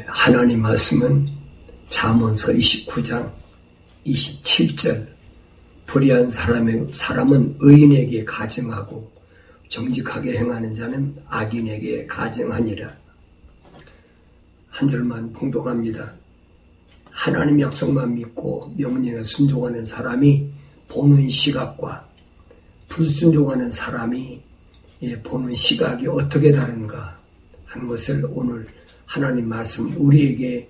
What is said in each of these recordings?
하나님 말씀은 잠언서 29장 27절 불의한 사람은 의인에게 가증하고 정직하게 행하는 자는 악인에게 가증하니라. 한 절만 봉독합니다. 하나님 약속만 믿고 명령에 순종하는 사람이 보는 시각과 불순종하는 사람이 보는 시각이 어떻게 다른가 하는 것을 오늘 하나님 말씀 우리에게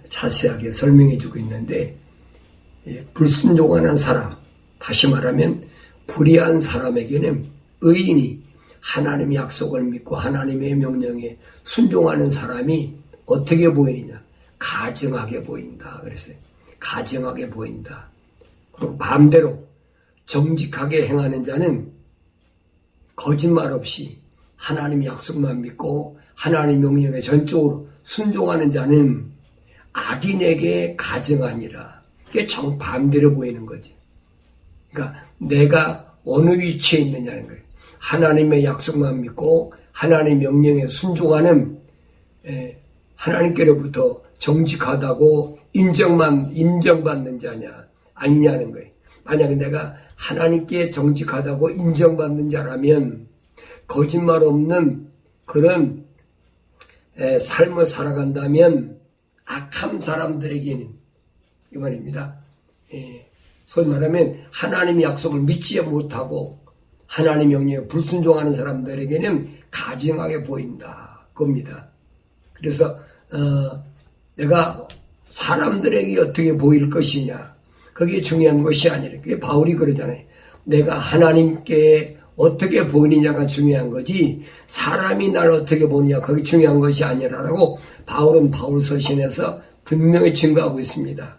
자세하게 설명해 주고 있는데, 불순종하는 사람, 다시 말하면 불의한 사람에게는 의인이 하나님의 약속을 믿고 하나님의 명령에 순종하는 사람이 어떻게 보이느냐? 가증하게 보인다. 그랬어요. 가증하게 보인다. 그리고 반대로 정직하게 행하는 자는 거짓말 없이 하나님의 약속만 믿고 하나님의 명령에 전적으로 순종하는 자는 악인에게 가증하니라. 이게 정반대로 보이는 거지. 그러니까 내가 어느 위치에 있느냐는 거예요. 하나님의 약속만 믿고 하나님의 명령에 순종하는 하나님께로부터 정직하다고 인정받는 자냐 아니냐는 거예요. 만약에 내가 하나님께 정직하다고 인정받는 자라면 거짓말 없는 그런 삶을 살아간다면 악한 사람들에게는 이 말입니다. 소위 말하면 하나님의 약속을 믿지 못하고 하나님의 명령에 불순종하는 사람들에게는 가증하게 보인다 겁니다. 그래서 내가 사람들에게 어떻게 보일 것이냐, 그게 중요한 것이 아니라, 그게 바울이 그러잖아요. 내가 하나님께 어떻게 보이느냐가 중요한 거지 사람이 나를 어떻게 보느냐 그게 중요한 것이 아니라라고 바울은 바울 서신에서 분명히 증거하고 있습니다.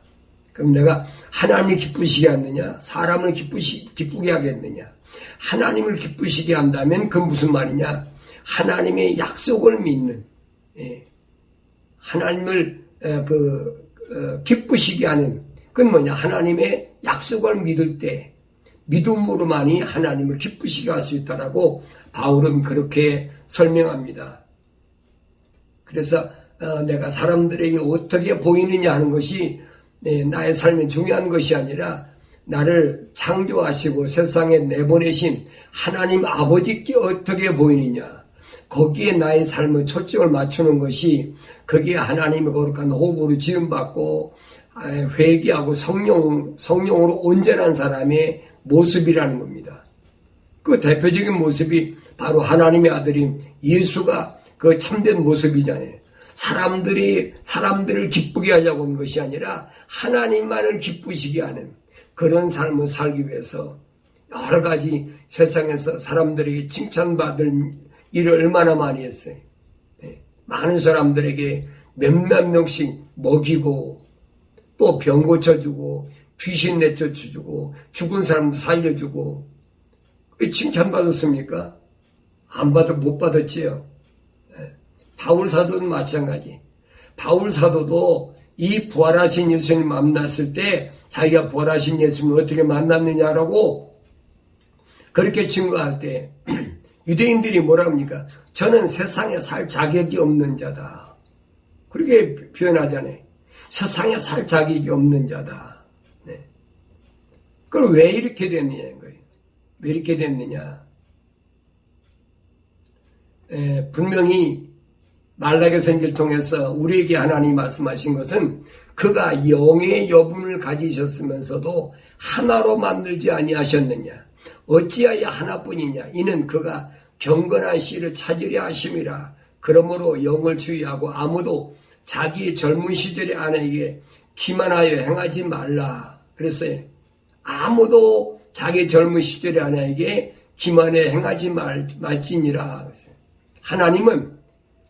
그럼 내가 하나님을 기쁘시게 하느냐 사람을 기쁘게 하겠느냐? 하나님을 기쁘시게 한다면 그 무슨 말이냐? 하나님의 약속을 믿는, 하나님을 기쁘시게 하는, 그건 뭐냐? 하나님의 약속을 믿을 때 믿음으로만이 하나님을 기쁘시게 할 수 있다라고 바울은 그렇게 설명합니다. 그래서 내가 사람들에게 어떻게 보이느냐 하는 것이 나의 삶에 중요한 것이 아니라 나를 창조하시고 세상에 내보내신 하나님 아버지께 어떻게 보이느냐, 거기에 나의 삶의 초점을 맞추는 것이, 거기에 하나님의 거룩한 호흡으로 지음받고 회개하고 성령으로 온전한 사람의 모습이라는 겁니다. 그 대표적인 모습이 바로 하나님의 아들인 예수가 그 참된 모습이잖아요. 사람들을 기쁘게 하려고 하는 것이 아니라 하나님만을 기쁘시게 하는 그런 삶을 살기 위해서 여러 가지 세상에서 사람들에게 칭찬받을 일을 얼마나 많이 했어요. 많은 사람들에게 몇몇 명씩 먹이고 또 병 고쳐주고 귀신 내쫓아주고 죽은 사람도 살려주고, 칭찬받았습니까? 못 받았지요. 바울 사도는 마찬가지. 바울 사도도 이 부활하신 예수님 만났을 때 자기가 부활하신 예수님을 어떻게 만났느냐라고 그렇게 증거할 때 유대인들이 뭐라 합니까? 저는 세상에 살 자격이 없는 자다. 그렇게 표현하잖아요. 세상에 살 자격이 없는 자다. 그럼 왜 이렇게 됐느냐는 거예요. 왜 이렇게 됐느냐? 분명히 말라기 선지를 통해서 우리에게 하나님이 말씀하신 것은 그가 영의 여분을 가지셨으면서도 하나로 만들지 아니하셨느냐? 어찌하여 하나뿐이냐? 이는 그가 경건한 씨를 찾으려 하심이라. 그러므로 영을 주의하고 아무도 자기의 젊은 시절의 아내에게 기만하여 행하지 말라. 그랬어요. 아무도 자기 젊은 시절의 아내에게 기만해 행하지 말지니라. 하나님은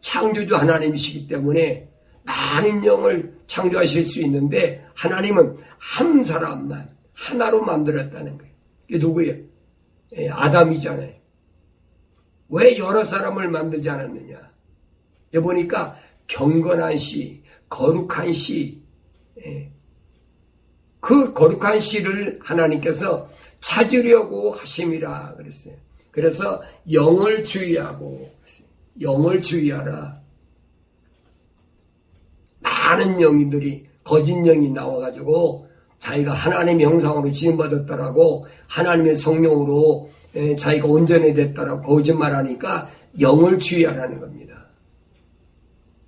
창조주 하나님이시기 때문에 많은 영을 창조하실 수 있는데 하나님은 한 사람만 하나로 만들었다는 거예요. 이게 누구예요? 아담이잖아요. 왜 여러 사람을 만들지 않았느냐? 여기 보니까 경건한 씨, 거룩한 씨, 그 거룩한 씨를 하나님께서 찾으려고 하심이라 그랬어요. 그래서 영을 주의하고, 영을 주의하라. 많은 영들이 거짓 영이 나와가지고 자기가 하나님의 형상으로 지음받았다라고 하나님의 성령으로 자기가 온전히 됐다라고 거짓말하니까 영을 주의하라는 겁니다.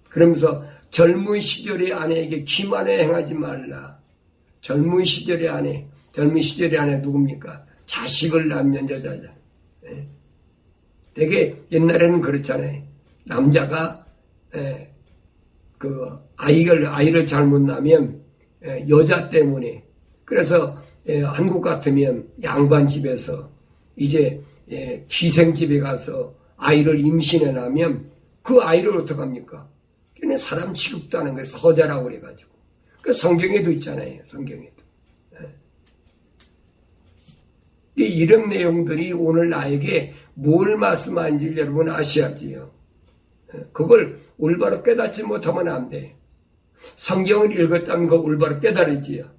그러면서 젊은 시절의 아내에게 기만에 행하지 말라. 젊은 시절의 아내 누굽니까? 자식을 낳는 여자잖아요. 되게 옛날에는 그렇잖아요. 남자가 그 아이를 잘못 낳으면 여자 때문에, 그래서 한국 같으면 양반집에서 이제 기생집에 가서 아이를 임신해 나면 그 아이를 어떡합니까? 걔는 사람 취급도 하는 거예요. 서자라고 그래가지고. 그 성경에도 있잖아요. 성경에도. 이런 내용들이 오늘 나에게 뭘 말씀하는지 여러분 아셔야지요. 그걸 올바로 깨닫지 못하면 안 돼. 성경을 읽었다면 그걸 올바로 깨달으지요.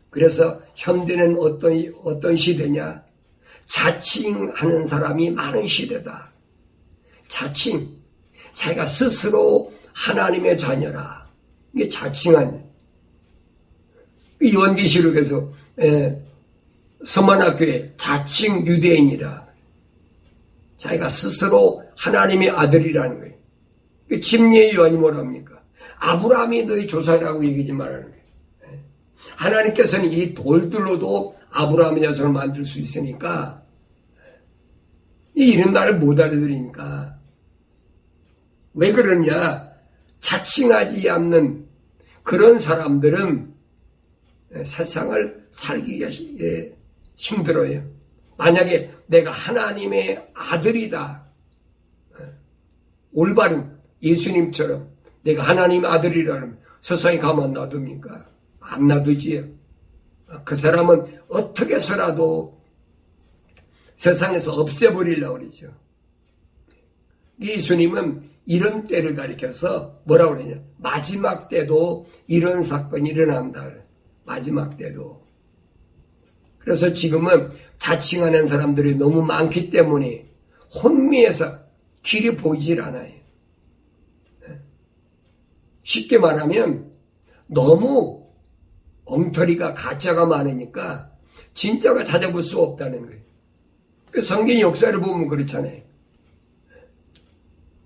그래서 현대는 어떤 시대냐? 자칭하는 사람이 많은 시대다. 자칭. 자기가 스스로 하나님의 자녀라. 이게 자칭한. 요한계시록에서 서만학교에 자칭 유대인이라. 자기가 스스로 하나님의 아들이라는 거예요. 침례의 요한이 뭐랍니까? 아브라함이 너희 조상이라고 얘기하지 말라는 거예요. 하나님께서는 이 돌들로도 아브라함의 자손을 만들 수 있으니까 이런 말을 못 알아들으니까. 왜 그러냐? 자칭하지 않는 그런 사람들은 세상을 살기가 힘들어요. 만약에 내가 하나님의 아들이다. 올바른 예수님처럼 내가 하나님의 아들이라면 세상에 가만 놔둡니까? 안 놔두지요. 그 사람은 어떻게 해서라도 세상에서 없애버리려고 그러죠. 예수님은 이런 때를 가리켜서 뭐라고 그러냐? 마지막 때도 이런 사건이 일어난다. 마지막 때도. 그래서 지금은 자칭하는 사람들이 너무 많기 때문에 혼미해서 길이 보이질 않아요. 쉽게 말하면 너무 엉터리가 가짜가 많으니까 진짜가 찾아볼 수 없다는 거예요. 성경 역사를 보면 그렇잖아요.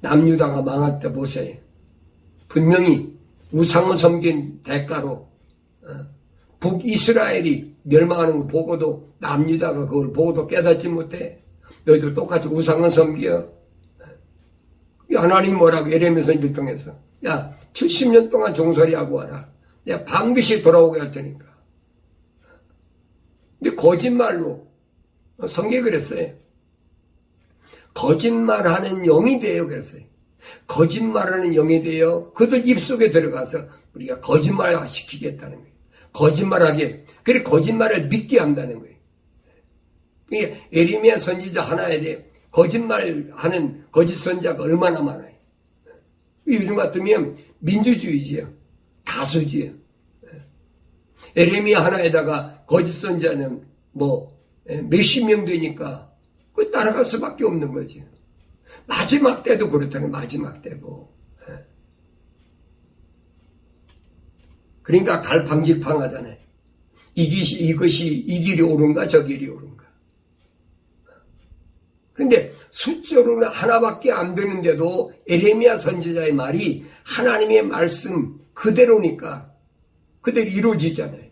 남유다가 망할 때 보세요. 분명히 우상을 섬긴 대가로 북이스라엘이 멸망하는 걸 보고도 남유다가 그걸 보고도 깨닫지 못해. 너희들 똑같이 우상을 섬겨. 하나님 뭐라고 예레미야 선지를 통해서 야 70년 동안 종살이하고 와라. 내가 반드시 돌아오게 할 테니까. 근데 거짓말로 성경에 그랬어요. 거짓말하는 영이 돼요. 그랬어요. 거짓말하는 영이 돼요. 그들 입속에 들어가서 우리가 거짓말 시키겠다는 거예요. 거짓말하게. 그래 거짓말을 믿게 한다는 거예요. 이게 예레미야 선지자 하나에 대해 거짓말하는 거짓 선지자가 얼마나 많아요. 요즘 같으면 민주주의지요. 다수지요. 예레미야 하나에다가 거짓 선지자는 몇십 명 되니까 그 따라갈 수밖에 없는 거지. 마지막 때도 그렇다는 마지막 때도. 그러니까 갈팡질팡하잖아요. 이것이 이 길이 옳은가 저 길이 옳은가. 그런데 숫자로는 하나밖에 안 되는데도 예레미야 선지자의 말이 하나님의 말씀 그대로니까 그대로 이루어지잖아요.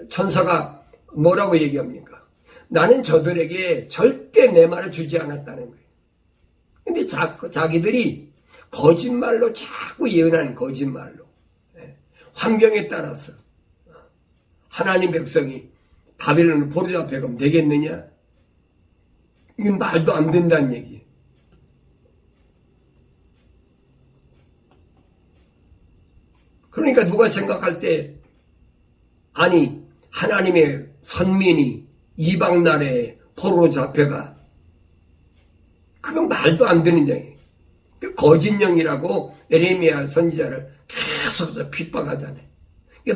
천사가 뭐라고 얘기합니까? 나는 저들에게 절대 내 말을 주지 않았다는 거예요. 근데 자기들이 거짓말로 자꾸 예언하는 거짓말로. 환경에 따라서 하나님 백성이 바벨론을 포로잡혀 가면 되겠느냐? 이건 말도 안 된다는 얘기예요. 그러니까 누가 생각할 때 아니 하나님의 선민이 이방 나라에 포로로 잡혀가 그건 말도 안 되는 얘기예요. 그 거짓 영이라고 예레미야 선지자를 계속 핍박하잖아요.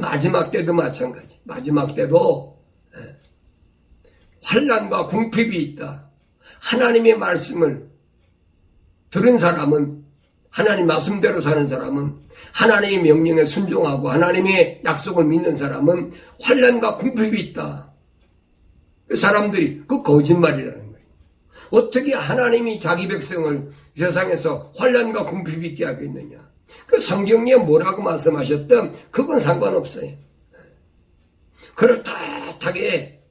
마지막 때도 마찬가지. 마지막 때도 환난과 궁핍이 있다. 하나님의 말씀을 들은 사람은, 하나님 말씀대로 사는 사람은, 하나님의 명령에 순종하고 하나님의 약속을 믿는 사람은 환난과 궁핍이 있다. 사람들이 그 거짓말이라는 거예요. 어떻게 하나님이 자기 백성을 세상에서 환난과 궁핍이 있게 하겠느냐. 그 성경에 뭐라고 말씀하셨든 그건 상관없어요. 그렇다하게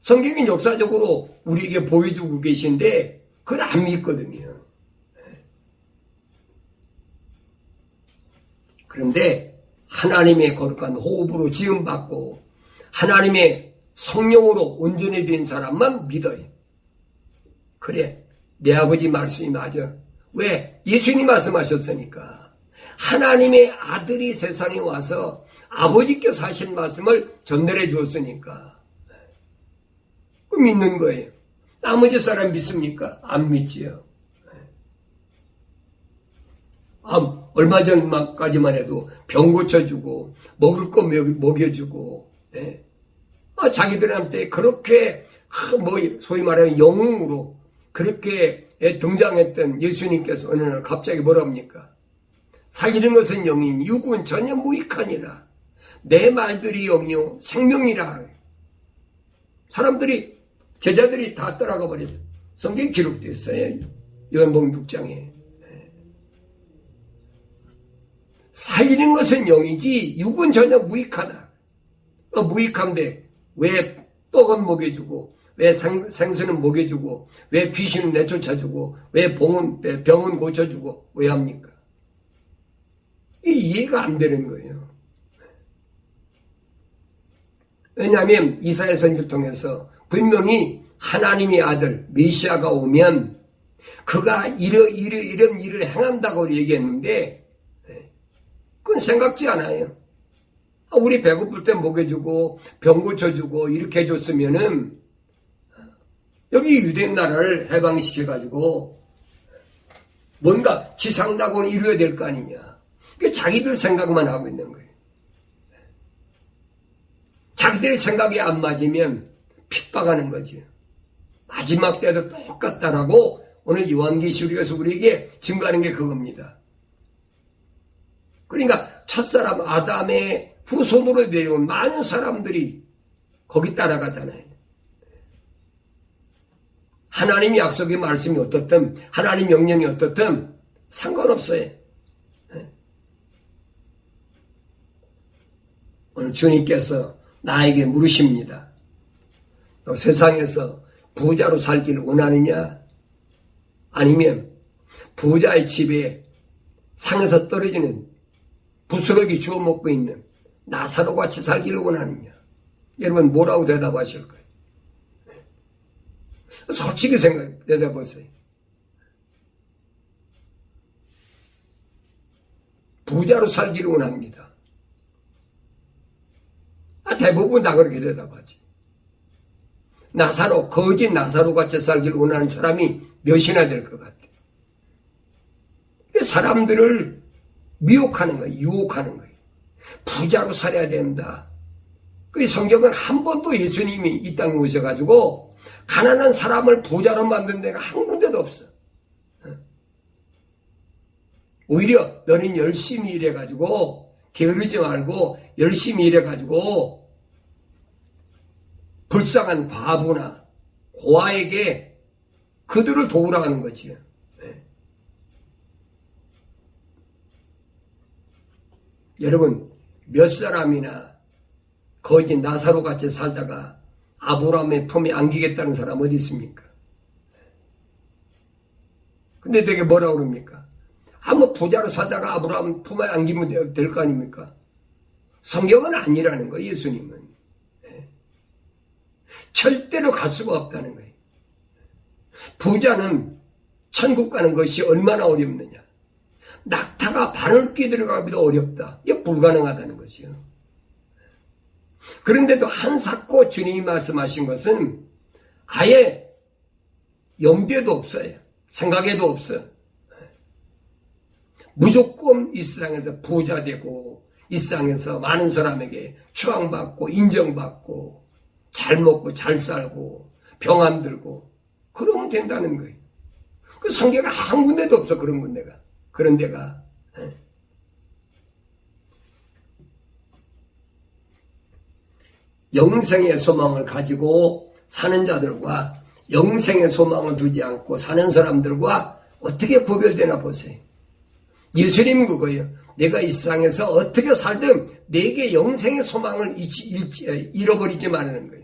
성경이 역사적으로 우리에게 보여주고 계신데 그걸 안 믿거든요. 그런데 하나님의 거룩한 호흡으로 지음받고 하나님의 성령으로 온전히 된 사람만 믿어요. 그래, 내 아버지 말씀이 맞아. 왜? 예수님이 말씀하셨으니까. 하나님의 아들이 세상에 와서 아버지께서 하신 말씀을 전달해 주었으니까. 그 믿는 거예요. 나머지 사람 믿습니까? 안 믿지요. 얼마 전까지만 해도 병 고쳐주고 먹을 거 먹여주고 자기들한테 그렇게 소위 말하는 영웅으로 그렇게 등장했던 예수님께서 어느 날 갑자기 뭐라 합니까? 살리는 것은 영이니 육은 전혀 무익하니라. 내 말들이 영이요 생명이라. 사람들이 제자들이 다 떠나가 버렸어요. 성경에 기록되어 있어요. 요한복음 6장에. 살리는 것은 영이지 육은 전혀 무익하다. 무익한데 왜 떡은 먹여주고 왜 생선은 먹여주고 왜 귀신은 내쫓아주고 왜 병은 고쳐주고 왜 합니까? 이해가 안 되는 거예요. 왜냐하면 이사야 선지를 통해서 분명히 하나님의 아들 메시아가 오면 그가 이런 일을 행한다고 얘기했는데 그건 생각지 않아요. 우리 배고플 때 먹여주고 병 고쳐주고 이렇게 해줬으면은 여기 유대 나라를 해방시켜가지고 뭔가 지상낙원을 이루어야 될 거 아니냐. 자기들 생각만 하고 있는 거예요. 자기들의 생각이 안 맞으면 핍박하는 거지. 마지막 때도 똑같다라고 오늘 요한계시록에서 우리에게 증거하는 게 그겁니다. 그러니까 첫사람 아담의 후손으로 내려온 많은 사람들이 거기 따라가잖아요. 하나님의 약속의 말씀이 어떻든 하나님 명령이 어떻든 상관없어요. 오늘 주님께서 나에게 물으십니다. 너 세상에서 부자로 살기를 원하느냐? 아니면 부자의 집에 상에서 떨어지는 부스러기 주워 먹고 있는 나사로 같이 살기를 원하느냐? 여러분 뭐라고 대답하실 거예요? 솔직히 대답하세요. 부자로 살기를 원합니다. 대부분 다 그렇게 대답하지. 거짓 나사로 같이 살기를 원하는 사람이 몇이나 될 것 같아요. 사람들을 미혹하는 거예요. 유혹하는 거예요. 부자로 살아야 된다. 그 성경은 한 번도 예수님이 이 땅에 오셔가지고 가난한 사람을 부자로 만든 데가 한 군데도 없어. 오히려 너는 열심히 일해가지고 게으르지 말고 열심히 일해가지고 불쌍한 과부나 고아에게 그들을 도우라 하는 거지. 여러분 몇 사람이나 거짓 나사로 같이 살다가 아브라함의 품에 안기겠다는 사람 어디 있습니까? 근데 되게 뭐라고 그럽니까? 부자로 살다가 아브라함 품에 안기면 될 거 아닙니까? 성경은 아니라는 거예요. 예수님은. 절대로 갈 수가 없다는 거예요. 부자는 천국 가는 것이 얼마나 어렵느냐. 낙타가 발을 끼들어가기도 어렵다. 이게 불가능하다는 것이요. 그런데도 한사코 주님이 말씀하신 것은 아예 염두에도 없어요. 생각에도 없어요. 무조건 이 세상에서 부자 되고 이 세상에서 많은 사람에게 추앙받고 인정받고 잘 먹고 잘 살고 병 안 들고 그러면 된다는 거예요. 그 성경에 한 군데도 없어, 그런 군데가. 그런 데가. 영생의 소망을 가지고 사는 자들과 영생의 소망을 두지 않고 사는 사람들과 어떻게 구별되나 보세요. 예수님 그거예요. 내가 이 세상에서 어떻게 살든 내게 영생의 소망을 잃어버리지 말라는 거예요.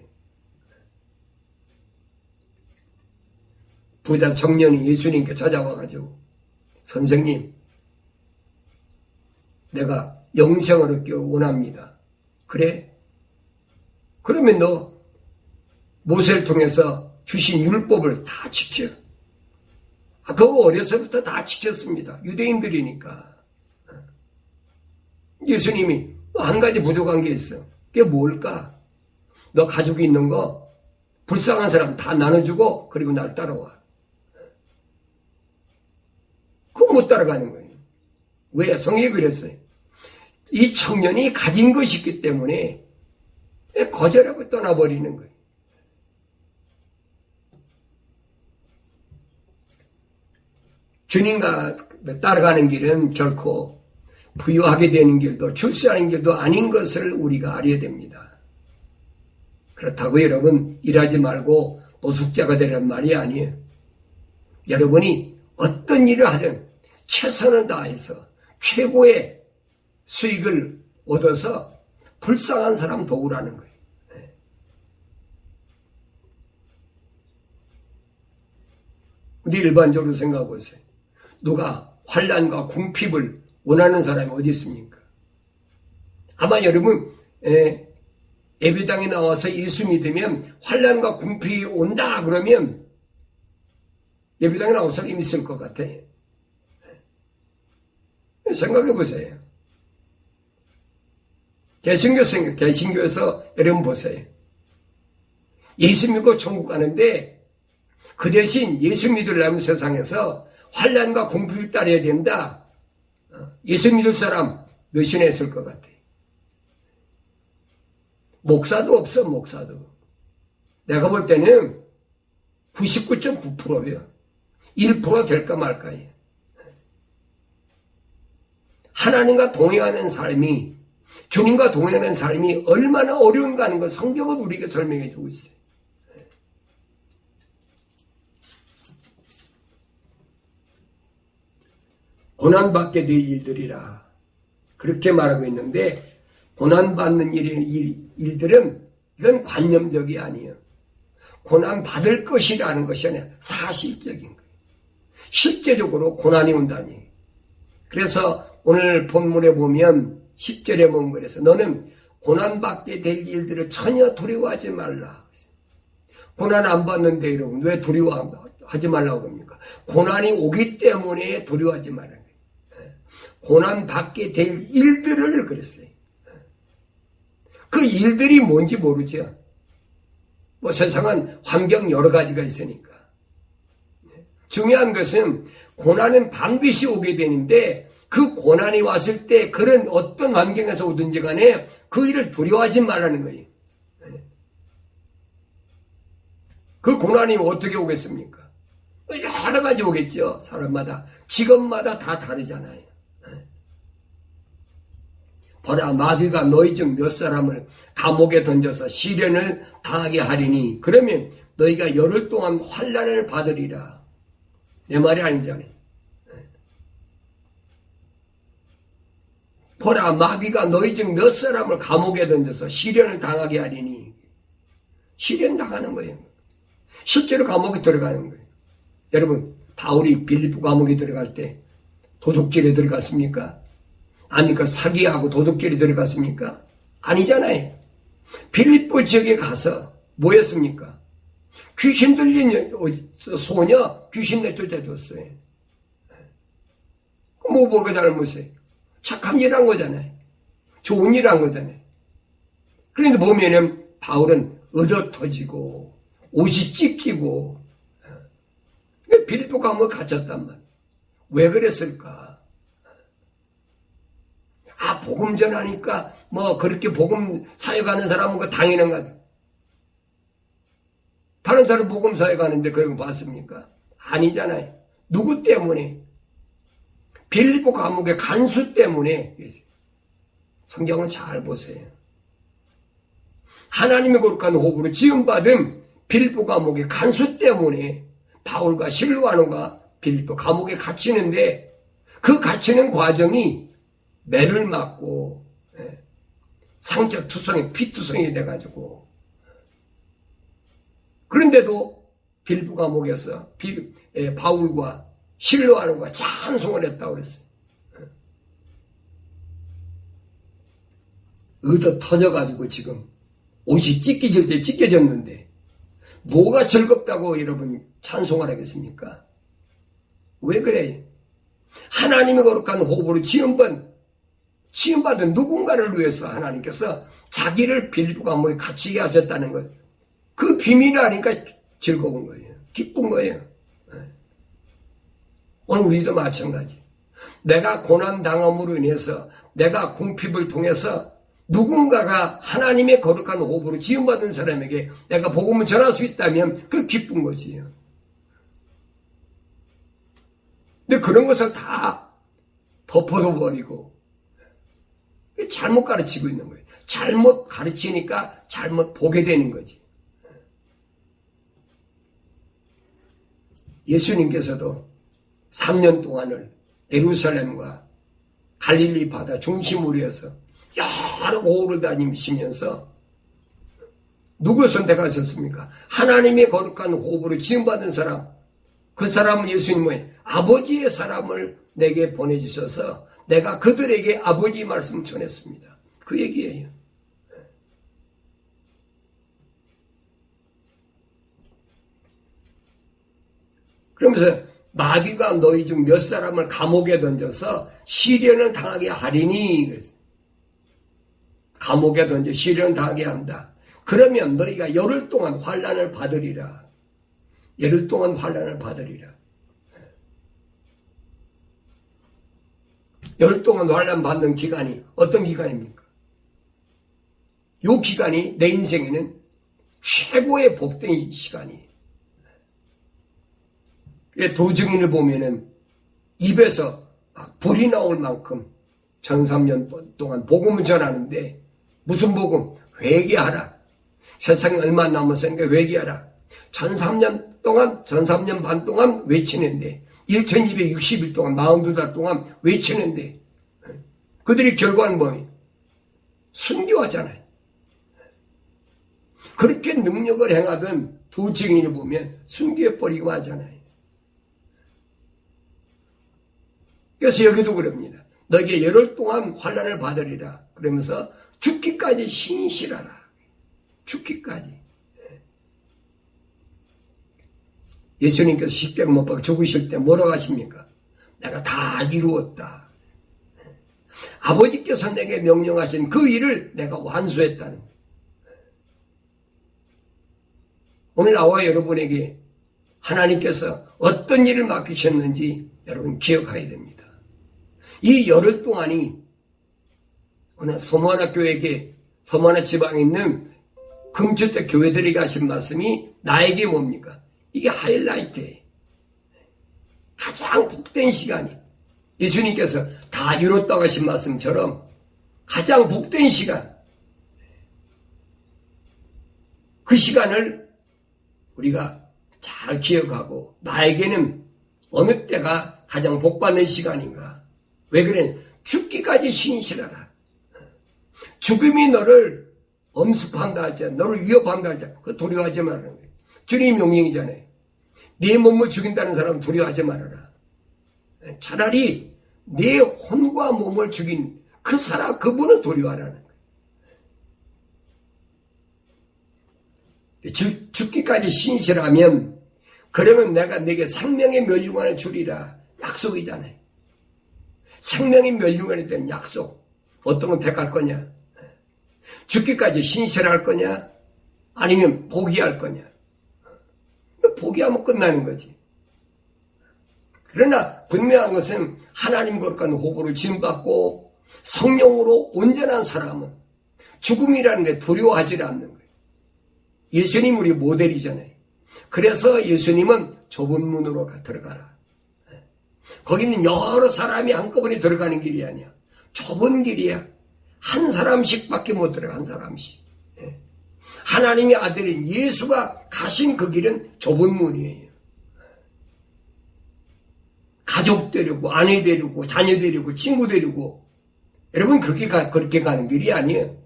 부자 청년이 예수님께 찾아와가지고 선생님, 내가 영생을 얻기 원합니다. 그래? 그러면 너 모세를 통해서 주신 율법을 다 지켜. 그거 어려서부터 다 지켰습니다. 유대인들이니까. 예수님이 또 한 가지 부족한 게 있어. 그게 뭘까? 너 가지고 있는 거 불쌍한 사람 다 나눠주고 그리고 날 따라와. 그거 못 따라가는 거예요. 왜? 성경이 그랬어요. 이 청년이 가진 것이 있기 때문에 거절하고 떠나버리는 거예요. 주님과 따라가는 길은 결코 부유하게 되는 길도 출세하는 길도 아닌 것을 우리가 알아야 됩니다. 그렇다고 여러분 일하지 말고 노숙자가 되란 말이 아니에요. 여러분이 어떤 일을 하든 최선을 다해서 최고의 수익을 얻어서 불쌍한 사람 도우라는 거예요. 우리 일반적으로 생각해 보세요. 누가 환난과 궁핍을 원하는 사람이 어디 있습니까? 아마 여러분 예배당에 나와서 예수 믿으면 환난과 궁핍이 온다 그러면 예배당에 나온 사람이 있을 것 같아요. 생각해 보세요. 개신교에서 여러분 보세요. 예수 믿고 천국 가는데 그 대신 예수 믿으려면 세상에서 환난과 궁핍을 따라야 된다. 예수 믿을 사람 몇이나 있을 것 같아요. 목사도 없어, 목사도. 내가 볼 때는 99.9%예요. 1% 될까 말까예요. 하나님과 동행하는 삶이, 주님과 동행하는 삶이 얼마나 어려운가 하는 걸 성경은 우리에게 설명해 주고 있어요. 고난받게 될 일들이라 그렇게 말하고 있는데 고난받는 일들은 이건 관념적이 아니에요. 고난받을 것이라는 것이 아니라 사실적인 거예요. 실제적으로 고난이 온다니. 그래서 오늘 본문에 보면 10절에 보면 그래서 너는 고난받게 될 일들을 전혀 두려워하지 말라. 고난 안 받는데 여러분 왜 두려워하지 말라고 합니까? 고난이 오기 때문에 두려워하지 말라. 고난 받게 될 일들을 그랬어요. 그 일들이 뭔지 모르죠. 뭐 세상은 환경 여러 가지가 있으니까. 중요한 것은 고난은 반드시 오게 되는데 그 고난이 왔을 때 그런 어떤 환경에서 오든지 간에 그 일을 두려워하지 말라는 거예요. 그 고난이 어떻게 오겠습니까? 여러 가지 오겠죠. 사람마다. 직업마다 다 다르잖아요. 보라 마귀가 너희 중 몇 사람을 감옥에 던져서 시련을 당하게 하리니 그러면 너희가 열흘 동안 환난을 받으리라. 내 말이 아니잖아요. 보라 마귀가 너희 중 몇 사람을 감옥에 던져서 시련을 당하게 하리니 시련 당하는 거예요. 실제로 감옥에 들어가는 거예요. 여러분 바울이 빌립보 감옥에 들어갈 때 도둑질에 들어갔습니까? 아닙니까? 사기하고 도둑질에 들어갔습니까? 아니잖아요. 빌립보 지역에 가서 뭐 했습니까? 귀신 들린 소녀 귀신 내쫓아 줬어요. 뭐가 잘못이에요? 착한 일 한 거잖아요. 좋은 일 한 거잖아요. 그런데 보면은 바울은 얻어 터지고 옷이 찢기고 빌립보 감옥에 갇혔단 말이에요. 왜 그랬을까? 복음 전하니까 뭐 그렇게 복음 사역하는 사람은 그 당연한 것 같아요. 다른 사람 복음사에 가는데 그런 거 봤습니까? 아니잖아요. 누구 때문에? 빌립보 감옥의 간수 때문에. 성경을 잘 보세요. 하나님의 거룩한 호흡으로 지음받은 빌립보 감옥의 간수 때문에 바울과 실루아노가 빌립보 감옥에 갇히는데, 그 갇히는 과정이 매를 맞고 상처 투성이, 피투성이 돼가지고, 그런데도 빌립보 감옥에서 바울과 실루아노가 찬송을 했다고 그랬어요. 얻어 터져가지고 지금 옷이 찢겨질 때 찢겨졌는데 뭐가 즐겁다고 여러분 찬송을 하겠습니까? 왜 그래요? 하나님의 거룩한 호흡으로 지음받은 누군가를 위해서 하나님께서 자기를 빌립보 감옥에 갇히게 하셨다는 것. 그 비밀을 아니까 즐거운 거예요. 기쁜 거예요. 오늘 우리도 마찬가지. 내가 고난당함으로 인해서, 내가 궁핍을 통해서 누군가가 하나님의 거룩한 호흡으로 지음받은 사람에게 내가 복음을 전할 수 있다면 그 기쁜 거지요. 근데 그런 것을 다 덮어둬버리고 잘못 가르치고 있는 거예요. 잘못 가르치니까 잘못 보게 되는 거지. 예수님께서도 3년 동안을 예루살렘과 갈릴리 바다 중심으로 해서 여러 고을을 다니시면서 누구 선택하셨습니까? 하나님의 거룩한 호흡으로 지음받은 사람, 그 사람은 예수님의 아버지의 사람을 내게 보내주셔서 내가 그들에게 아버지의 말씀을 전했습니다. 그 얘기예요. 그러면서 마귀가 너희 중 몇 사람을 감옥에 던져서 시련을 당하게 하리니, 감옥에 던져 시련을 당하게 한다. 그러면 너희가 열흘 동안 환난을 받으리라. 열흘 동안 환난을 받으리라. 열흘 동안 환난 받는 기간이 어떤 기간입니까? 이 기간이 내 인생에는 최고의 복된 시간이에요. 두 증인을 보면은 입에서 불이 나올 만큼 1300년 동안 복음을 전하는데, 무슨 복음? 회개하라. 세상에 얼마 남았으니까 회개하라. 13년 반 동안 외치는데, 1260일 동안 42달 동안 외치는데, 그들이 결과는 뭐예요? 순교하잖아요. 그렇게 능력을 행하던 두 증인을 보면 순교해버리고 하잖아요. 그래서 여기도 그럽니다. 너에게 열흘 동안 환난을 받으리라. 그러면서 죽기까지 신실하라. 죽기까지. 예수님께서 십자가 못 박혀 죽으실 때 뭐라고 하십니까? 내가 다 이루었다. 아버지께서 내게 명령하신 그 일을 내가 완수했다는. 오늘 나와 여러분에게 하나님께서 어떤 일을 맡기셨는지 여러분 기억해야 됩니다. 이 열흘 동안이 오늘 서머나 교회에게, 서머나 지방에 있는 금주택 교회들에게 하신 말씀이 나에게 뭡니까? 이게 하이라이트예요. 가장 복된 시간이, 예수님께서 다 이뤘다고 하신 말씀처럼 가장 복된 시간, 그 시간을 우리가 잘 기억하고, 나에게는 어느 때가 가장 복받는 시간인가? 왜 그래? 죽기까지 신실하라. 죽음이 너를 엄습한다 할지, 너를 위협한다 할지, 그거 두려워하지 말라는 거예요. 주님 명령이잖아요. 네 몸을 죽인다는 사람은 두려워하지 말아라. 차라리 내 혼과 몸을 죽인 그 사람, 그분을 두려워하라는 거예요. 죽기까지 신실하면, 그러면 내가 내게 생명의 멸류관을 주리라. 약속이잖아요. 생명의 멸류관에 대한 약속. 어떤 건 택할 거냐? 죽기까지 신실할 거냐? 아니면 포기할 거냐? 포기하면 끝나는 거지. 그러나 분명한 것은 하나님 거룩한 호흡으로 지음받고 성령으로 온전한 사람은 죽음이라는 게 두려워하지 않는 거예요. 예수님 우리 모델이잖아요. 그래서 예수님은 좁은 문으로 들어가라. 거기는 여러 사람이 한꺼번에 들어가는 길이 아니야. 좁은 길이야. 한 사람씩밖에 못 들어가, 한 사람씩. 하나님의 아들인 예수가 가신 그 길은 좁은 문이에요. 가족 데리고, 아내 데리고, 자녀 데리고, 친구 데리고. 여러분, 그렇게 가는 길이 아니에요.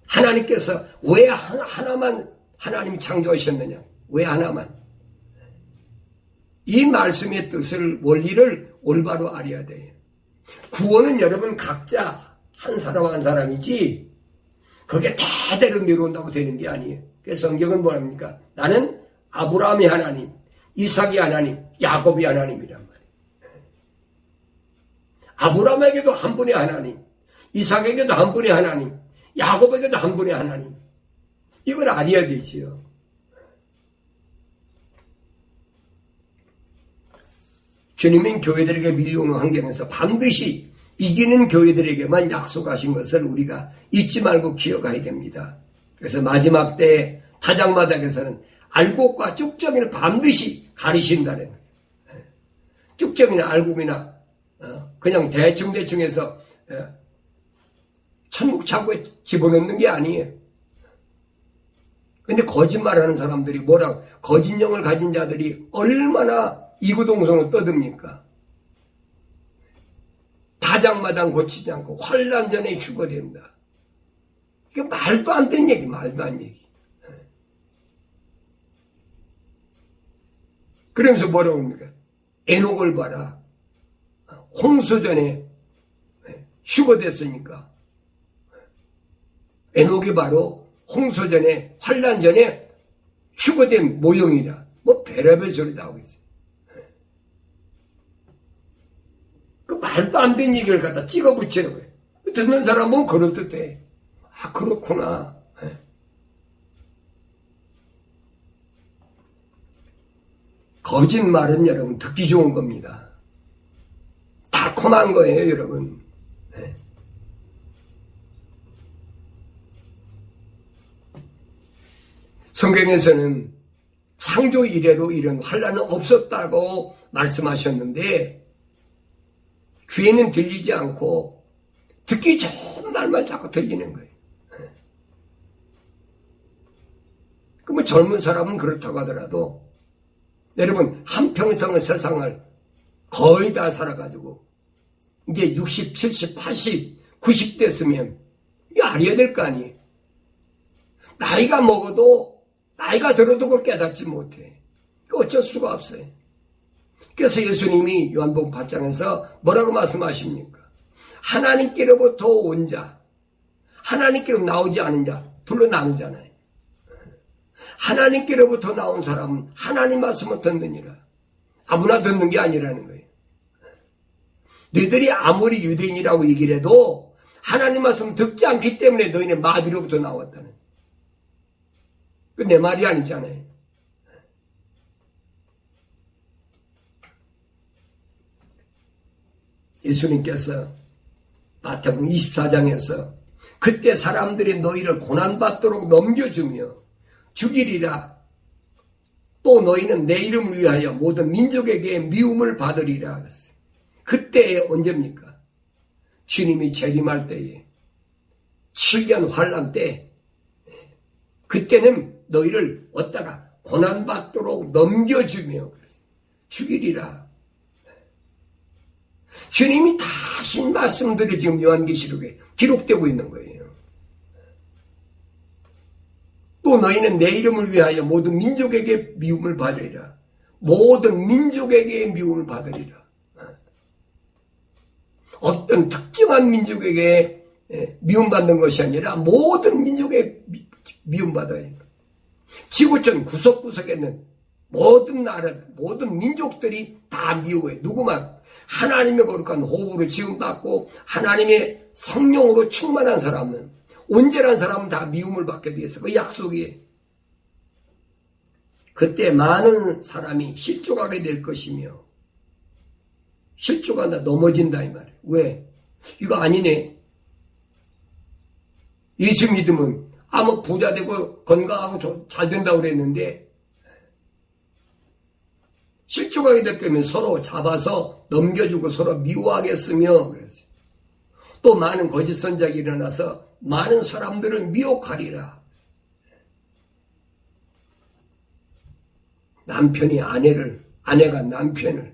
하나님께서 왜 하나만 하나님이 창조하셨느냐? 왜 하나만? 이 말씀의 뜻을, 원리를 올바로 알아야 돼요. 구원은 여러분 각자 한 사람 한 사람이지 그게 대대로 내려온다고 되는 게 아니에요. 그래서 성경은 뭐랍니까? 나는 아브라함의 하나님, 이삭의 하나님, 야곱의 하나님이란 말이에요. 아브라함에게도 한 분의 하나님, 이삭에게도 한 분의 하나님, 야곱에게도 한 분의 하나님. 이걸 알아야 되지요. 주님은 교회들에게 밀려오는 환경에서 반드시 이기는 교회들에게만 약속하신 것을 우리가 잊지 말고 기억해야 됩니다. 그래서 마지막 때 타작마당에서는 알곡과 쭉정이를 반드시 가리신다는 거예요. 쭉정이나 알곡이나 그냥 대충 해서 천국 창고에 집어넣는 게 아니에요. 근데 거짓말하는 사람들이 뭐라고, 거짓령을 가진 자들이 얼마나 이구동성으로 떠듭니까? 타작마당 고치지 않고 환난 전에 휴거된다. 이게 말도 안 되는 얘기, 말도 안 얘기. 그러면서 뭐라고 합니까? 에녹을 봐라. 홍수 전에 휴거됐으니까. 에녹이 바로 홍수 전에, 환난 전에 휴거된 모형이라. 뭐 별의별 소리도 하고 있어요. 그 말도 안 되는 얘기를 갖다 찍어 붙이는 거예요. 듣는 사람은 그럴듯해. 아, 그렇구나. 거짓말은 여러분 듣기 좋은 겁니다. 달콤한 거예요, 여러분. 성경에서는 창조 이래로 이런 환난은 없었다고 말씀하셨는데 귀에는 들리지 않고 듣기 좋은 말만 자꾸 들리는 거예요. 그럼 젊은 사람은 그렇다고 하더라도 여러분 한평생의 세상을 거의 다 살아가지고 이제 60, 70, 80, 90 됐으면 이거 알아야 될 거 아니에요. 나이가 먹어도 나이가 들어도 그걸 깨닫지 못해. 어쩔 수가 없어요. 그래서 예수님이 요한복음 8장에서 뭐라고 말씀하십니까? 하나님께로부터 온 자, 하나님께로 나오지 않은 자, 둘로 나누잖아요. 하나님께로부터 나온 사람은 하나님 말씀을 듣느니라. 아무나 듣는 게 아니라는 거예요. 너희들이 아무리 유대인이라고 얘기를 해도 하나님 말씀 듣지 않기 때문에 너희는 마귀로부터 나왔다는. 그 내 말이 아니잖아요. 예수님께서 마태복음 24장에서 그때 사람들이 너희를 고난받도록 넘겨주며 죽이리라. 또 너희는 내 이름을 위하여 모든 민족에게 미움을 받으리라. 그때 언제입니까? 주님이 재림할 때에 7년 환난 때 그때는 너희를 얻다가 고난받도록 넘겨주며 죽이리라. 주님이 다 하신 말씀들이 지금 요한계시록에 기록되고 있는 거예요. 또 너희는 내 이름을 위하여 모든 민족에게 미움을 받으리라. 모든 민족에게 미움을 받으리라. 어떤 특정한 민족에게 미움받는 것이 아니라 모든 민족에 미움받아요. 지구촌 구석구석에 있는 모든 나라, 모든 민족들이 다 미워해. 누구만? 하나님의 거룩한 호흡으로 지음받고 하나님의 성령으로 충만한 사람은, 온전한 사람은 다 미움을 받게 되어서 그 약속이 그때 많은 사람이 실족하게 될 것이며, 실족한다, 넘어진다 이 말이에요. 왜? 이거 아니네. 예수 믿으면 아무 부자 되고 건강하고 잘 된다고 그랬는데 실족하게 될 거면 서로 잡아서 넘겨주고 서로 미워하겠으며 그랬어요. 또 많은 거짓 선자가 일어나서 많은 사람들을 미혹하리라. 남편이 아내가 남편을,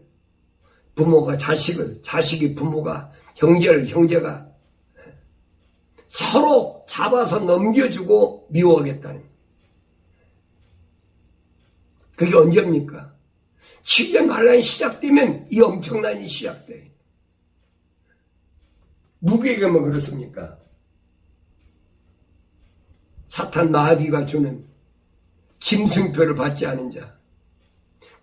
부모가 자식을, 자식이 부모가, 형제가 서로 잡아서 넘겨주고 미워하겠다는. 그게 언제입니까? 7년 환란이 시작되면 이 엄청난 일이 시작돼요. 누구에게만 그렇습니까? 사탄 마귀가 주는 짐승표를 받지 않은 자.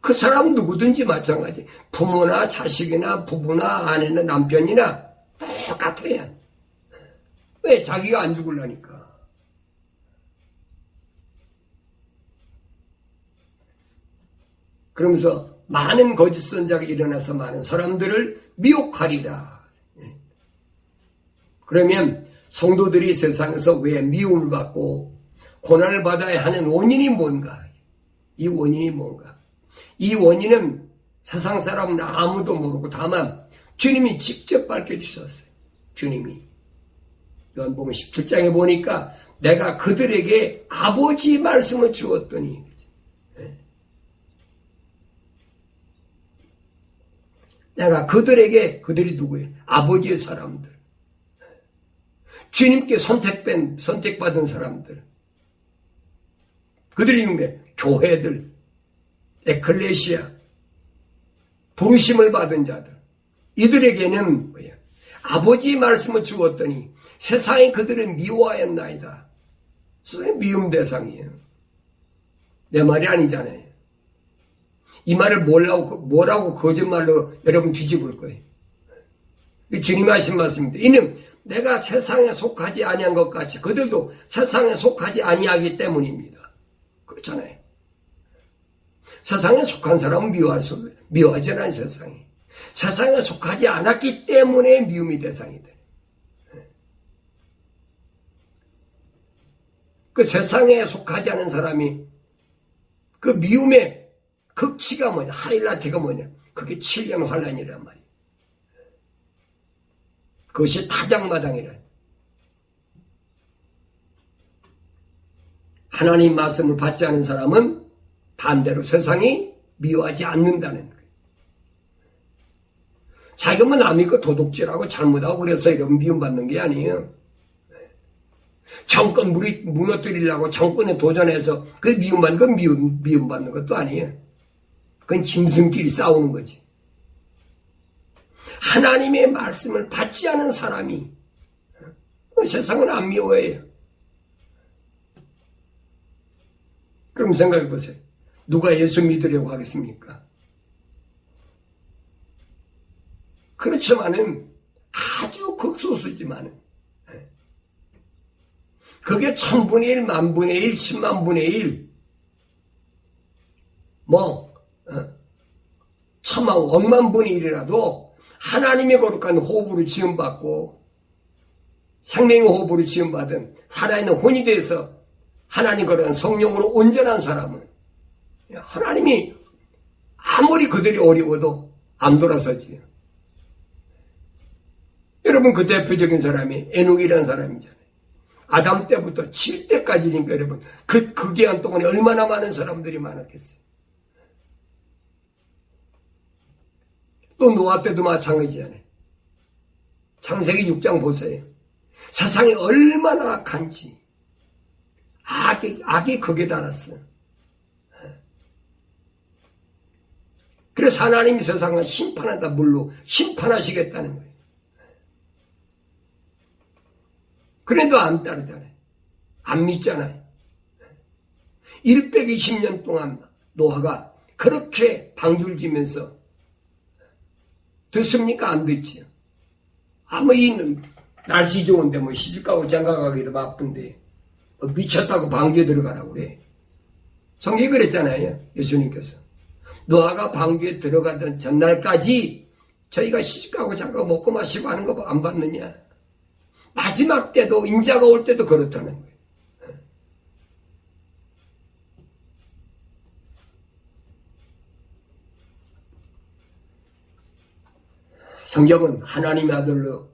그 사람 누구든지 마찬가지. 부모나 자식이나 부부나 아내나 남편이나 똑같아요. 왜? 자기가 안 죽으려니까. 그러면서 많은 거짓 선자가 일어나서 많은 사람들을 미혹하리라. 그러면 성도들이 세상에서 왜 미움을 받고 고난을 받아야 하는 원인이 뭔가? 이 원인이 뭔가? 이 원인은 세상 사람은 아무도 모르고 다만 주님이 직접 밝혀주셨어요. 주님이. 요한복음 17장에 보니까 내가 그들에게 아버지 말씀을 주었더니 내가 그들에게, 그들이 누구예요? 아버지의 사람들. 주님께 선택받은 사람들. 그들이 누구예요? 교회들, 에클레시아, 부르심을 받은 자들. 이들에게는 뭐예요? 아버지의 말씀을 주었더니 세상이 그들을 미워하였나이다. 미움 대상이에요. 내 말이 아니잖아요. 이 말을 뭐라고 거짓말로 여러분 뒤집을 거예요. 주님이 하신 말씀입니다. 이는 내가 세상에 속하지 아니한 것 같이 그들도 세상에 속하지 아니하기 때문입니다. 그렇잖아요. 세상에 속한 사람은 미워하지 않아요, 세상이. 세상에 속하지 않았기 때문에 미움의 대상이 돼. 그 세상에 속하지 않은 사람이 그 미움의 극치가 뭐냐, 하이라이트가 뭐냐, 그게 7년 환란이란 말이에요. 그것이 타작마당이라. 하나님 말씀을 받지 않은 사람은 반대로 세상이 미워하지 않는다는 거예요. 자기가 남이 그 도둑질하고 잘못하고 그래서 이런 미움받는 게 아니에요. 정권 무너뜨리려고 정권에 도전해서 그 미움받는 건 미움받는 것도 아니에요. 그건 짐승끼리 싸우는 거지. 하나님의 말씀을 받지 않은 사람이 세상은 안 미워해요. 그럼 생각해 보세요. 누가 예수 믿으려고 하겠습니까? 그렇지만은 아주 극소수지만은 그게 1000분의 1, 10,000분의 1, 100,000분의 1 천만 억만 분의 1이라도 하나님의 거룩한 호흡으로 지음받고 생명의 호흡으로 지음받은 살아있는 혼이 돼서 하나님 거룩한 성령으로 온전한 사람은 하나님이 아무리 그들이 어려워도 안 돌아서지요. 여러분 그 대표적인 사람이 에녹이라는 사람이잖아요. 아담 때부터 7대까지니까 여러분 그 기간 동안에 얼마나 많은 사람들이 많았겠어요. 또 노아 때도 마찬가지잖아요. 창세기 6장 보세요. 세상이 얼마나 악한지 악이 극에 달았어요. 그래서 하나님이 세상을 심판한다 물로 심판하시겠다는 거예요. 그래도 안 따르잖아요. 안 믿잖아요. 120년 동안 노아가 그렇게 방줄지면서 듣습니까? 안 듣지요. 아무 날씨 좋은데 시집가고 장가가기도 바쁜데 미쳤다고 방주에 들어가라고 그래. 성경이 그랬잖아요. 예수님께서. 노아가 방주에 들어가던 전날까지 저희가 시집가고 장가가고 먹고 마시고 하는 거 안 받느냐. 마지막 때도 인자가 올 때도 그렇다는 거예요. 성경은 하나님의 아들로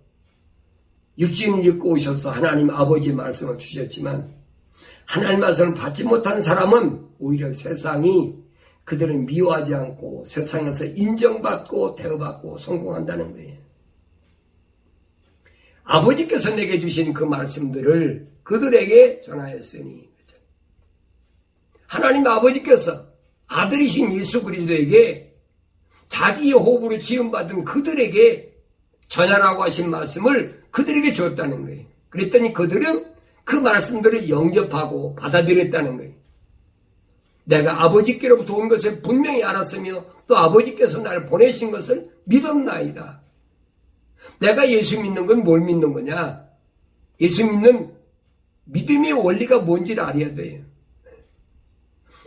육신을 입고 오셔서 하나님 아버지의 말씀을 주셨지만 하나님 말씀을 받지 못한 사람은 오히려 세상이 그들을 미워하지 않고 세상에서 인정받고 대우받고 성공한다는 거예요. 아버지께서 내게 주신 그 말씀들을 그들에게 전하였으니 하나님 아버지께서 아들이신 예수 그리스도에게 자기 호흡으로 지음받은 그들에게 전하라고 하신 말씀을 그들에게 줬다는 거예요. 그랬더니 그들은 그 말씀들을 영접하고 받아들였다는 거예요. 내가 아버지께로부터 온 것을 분명히 알았으며 또 아버지께서 나를 보내신 것을 믿었나이다. 내가 예수 믿는 건 뭘 믿는 거냐? 예수 믿는 믿음의 원리가 뭔지를 알아야 돼요.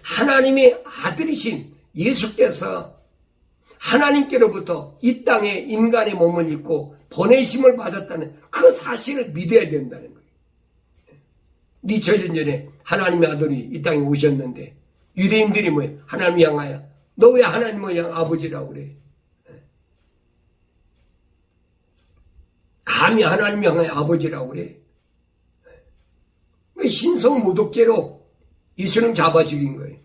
하나님의 아들이신 예수께서 하나님께로부터 이 땅에 인간의 몸을 입고 보내심을 받았다는 그 사실을 믿어야 된다는 거예요. 2000년 전에 하나님의 아들이 이 땅에 오셨는데 유대인들이 뭐예요? 하나님을 향하여 너 왜 하나님을 향 아버지라고 그래? 감히 하나님을 향하여 아버지라고 그래? 왜 신성모독죄로 예수님 잡아 죽인 거예요?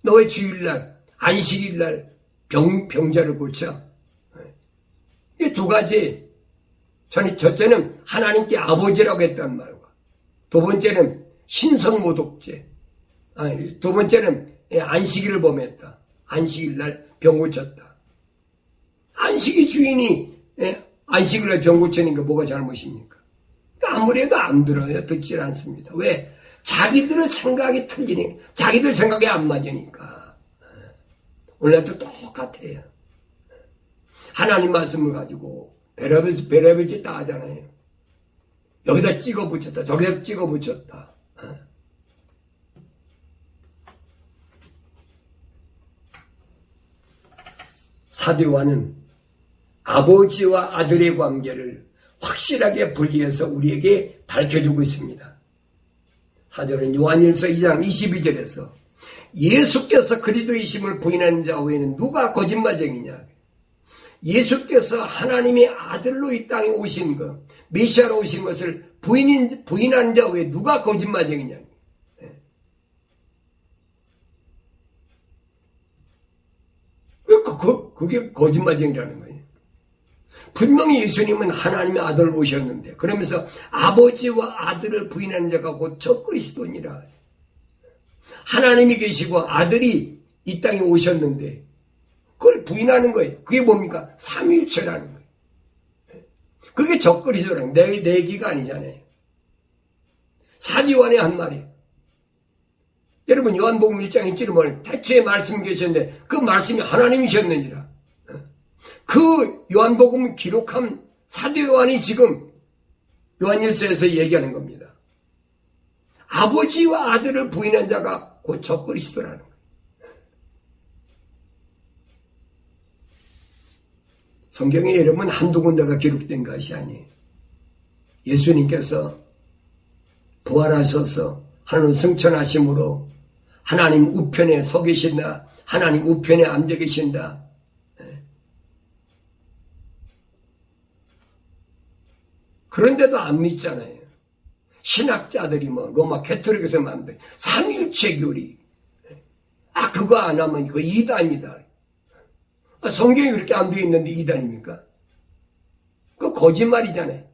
너 왜 주일날 안식일날 병자를 고쳐? 이 두 가지. 첫째는 하나님께 아버지라고 했단 말과 두 번째는 신성모독죄. 두 번째는 안식일을 범했다. 안식일날 병 고쳤다. 안식일 주인이 안식일날 병 고치니까 뭐가 잘못입니까? 아무래도 안 들어요. 듣질 않습니다. 왜? 자기들의 생각이 틀리니까. 자기들 생각이 안 맞으니까. 오늘도 똑같아요. 하나님 말씀을 가지고 별의별 짓 다 하잖아요. 여기다 찍어 붙였다. 저기다 찍어 붙였다. 사도 요한은 아버지와 아들의 관계를 확실하게 분리해서 우리에게 밝혀주고 있습니다. 사도는 요한일서 2장 22절에서 예수께서 그리스도이심을 부인하는 자 외에는 누가 거짓말쟁이냐? 예수께서 하나님의 아들로 이 땅에 오신 것, 메시아로 오신 것을 부인하는 자 외에 누가 거짓말쟁이냐? 그게 거짓말쟁이라는 거예요. 분명히 예수님은 하나님의 아들로 오셨는데 그러면서 아버지와 아들을 부인하는 자가 곧 저 그리스도니라. 하나님이 계시고 아들이 이 땅에 오셨는데 그걸 부인하는 거예요. 그게 뭡니까? 삼위일체라는 거예요. 그게 저 그리스도라는 거예요. 내 얘기가 아니잖아요. 사도 요한이 한 말이에요. 여러분 요한복음 1장 1절에 뭐냐? 태초에 말씀이 계셨는데 그 말씀이 하나님이셨느니라. 그 요한복음을 기록한 사도 요한이 지금 요한일서에서 얘기하는 겁니다. 아버지와 아들을 부인한 자가 곧 저 그리스도라는 거예요. 성경에 여러분 한두 군데가 기록된 것이 아니에요. 예수님께서 부활하셔서 하나님 승천하심으로 하나님 우편에 서 계신다. 하나님 우편에 앉아 계신다. 그런데도 안 믿잖아요. 신학자들이 로마 캐토릭에서 만든 삼위일체 교리. 그거 안 하면 그거 이단이다. 성경이 그렇게 안 되어 있는데 이단입니까? 그거 거짓말이잖아요.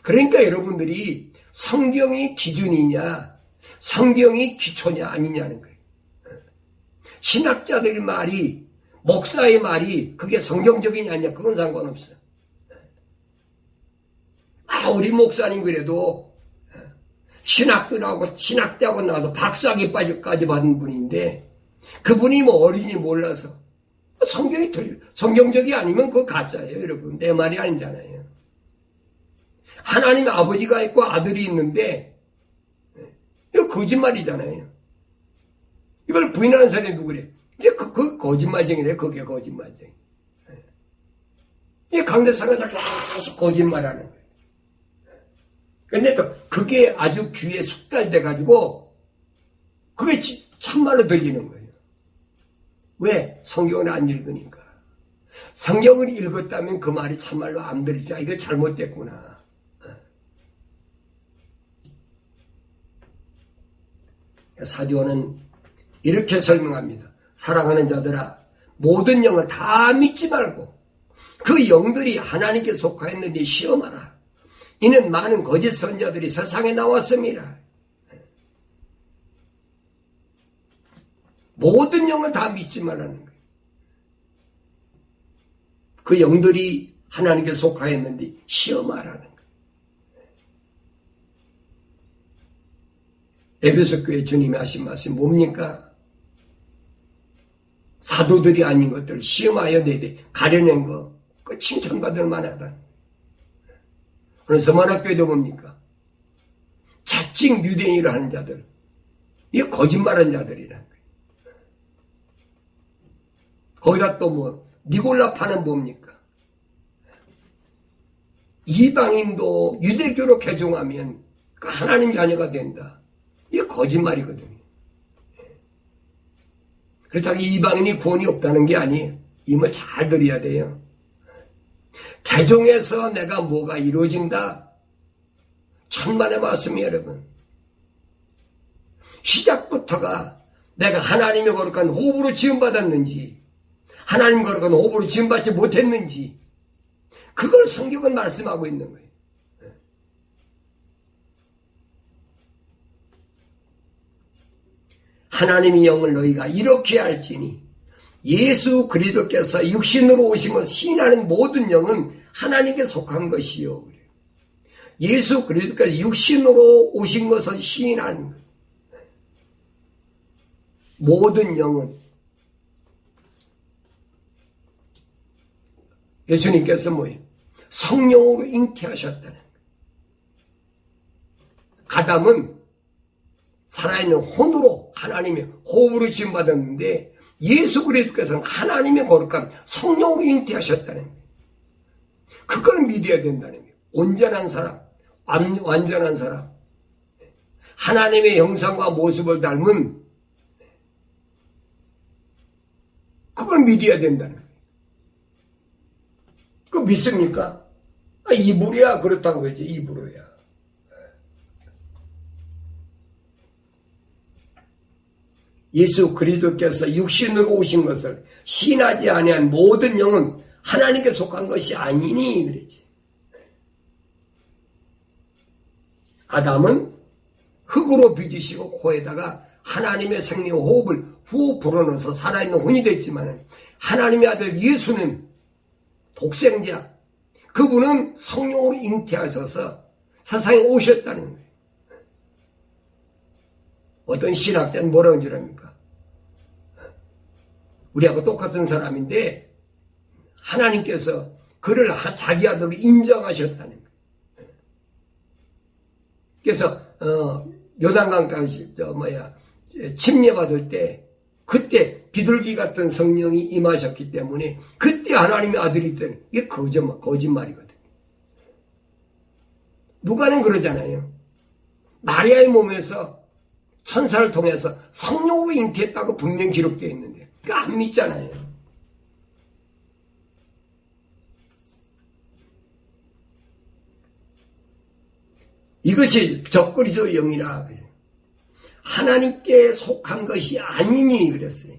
그러니까 여러분들이 성경이 기준이냐, 성경이 기초냐 아니냐는 거예요. 신학자들 말이, 목사의 말이 그게 성경적이냐 아니냐 그건 상관없어요. 우리 목사님 그래도 신학대학원 나와서 박사학위까지 받은 분인데 그분이 어린이 몰라서 성경이 성경적이 아니면 그거 가짜예요. 여러분 내 말이 아니잖아요. 하나님 아버지가 있고 아들이 있는데 이거 거짓말이잖아요. 이걸 부인하는 사람이 누구래? 이제 그 거짓말쟁이래. 그게 거짓말쟁이. 이 강대상에서 계속 거짓말하는 거예요. 근데 또 그게 아주 귀에 숙달돼가지고 그게 참말로 들리는 거예요. 왜? 성경을 안 읽으니까. 성경을 읽었다면 그 말이 참말로 안 들리죠. 이거 잘못됐구나. 사도는 이렇게 설명합니다. 사랑하는 자들아, 모든 영을 다 믿지 말고 그 영들이 하나님께 속하였는지 시험하라. 이는 많은 거짓 선자들이 세상에 나왔습니다. 모든 영을 다 믿지 말라는 거예요. 그 영들이 하나님께 속하였는데 시험하라는 거예요. 에베소 교회 주님이 하신 말씀 뭡니까? 사도들이 아닌 것들 시험하여 내되 가려낸 거, 그 칭찬받을 만하다. 오늘 서만학교에도 뭡니까? 자칭 유대인이라 하는 자들, 이게 거짓말하는 자들이라는 거예요. 거기다 또 뭐 니골라파는 뭡니까? 이방인도 유대교로 개종하면 그 하나님 자녀가 된다. 이게 거짓말이거든요. 그렇다고 이방인이 구원이 없다는 게 아니에요. 이 말 잘 들어야 돼요. 개종에서 내가 뭐가 이루어진다? 천만의 말씀이 여러분. 시작부터가 내가 하나님의 거룩한 호흡으로 지음받았는지 하나님 거룩한 호흡으로 지음받지 못했는지 그걸 성경은 말씀하고 있는 거예요. 하나님의 영을 너희가 이렇게 알지니 예수 그리스도께서 육신으로 오신 것 시인하는 모든 영은 하나님께 속한 것이요. 예수 그리스도께서 육신으로 오신 것을 시인하는 것. 모든 영은 예수님께서 뭐예요? 성령으로 잉태하셨다는 거예요. 아담은 살아있는 혼으로 하나님의 호흡으로 지음받았는데 예수 그리스도께서는 하나님의 거룩한 성령으로 잉태하셨다는 거예요. 그걸 믿어야 된다는 거예요. 온전한 사람, 완전한 사람, 하나님의 형상과 모습을 닮은 그걸 믿어야 된다는 거예요. 그거 믿습니까? 입으로야 그렇다고 그러지. 입으로야. 예수 그리스도께서 육신으로 오신 것을 신하지 아니한 모든 영은 하나님께 속한 것이 아니니 그랬지. 아담은 흙으로 빚으시고 코에다가 하나님의 생명 호흡을 후 불어넣어서 살아있는 혼이 됐지만 하나님의 아들 예수는 독생자, 그분은 성령으로 잉태하셔서 세상에 오셨다는 거예요. 어떤 신학자는 뭐라고 그럽니까? 우리하고 똑같은 사람인데 하나님께서 그를 자기 아들로 인정하셨다는 거예요. 그래서 요단강까지 침례받을 때 그때 비둘기 같은 성령이 임하셨기 때문에 그때 하나님의 아들이 되는 이게 거짓말이거든요. 누가는 그러잖아요. 마리아의 몸에서 천사를 통해서 성령으로 잉태했다고 분명히 기록되어 있는데 그거 안 믿잖아요. 이것이 적그리스도 영이라 하나님께 속한 것이 아니니 그랬어요.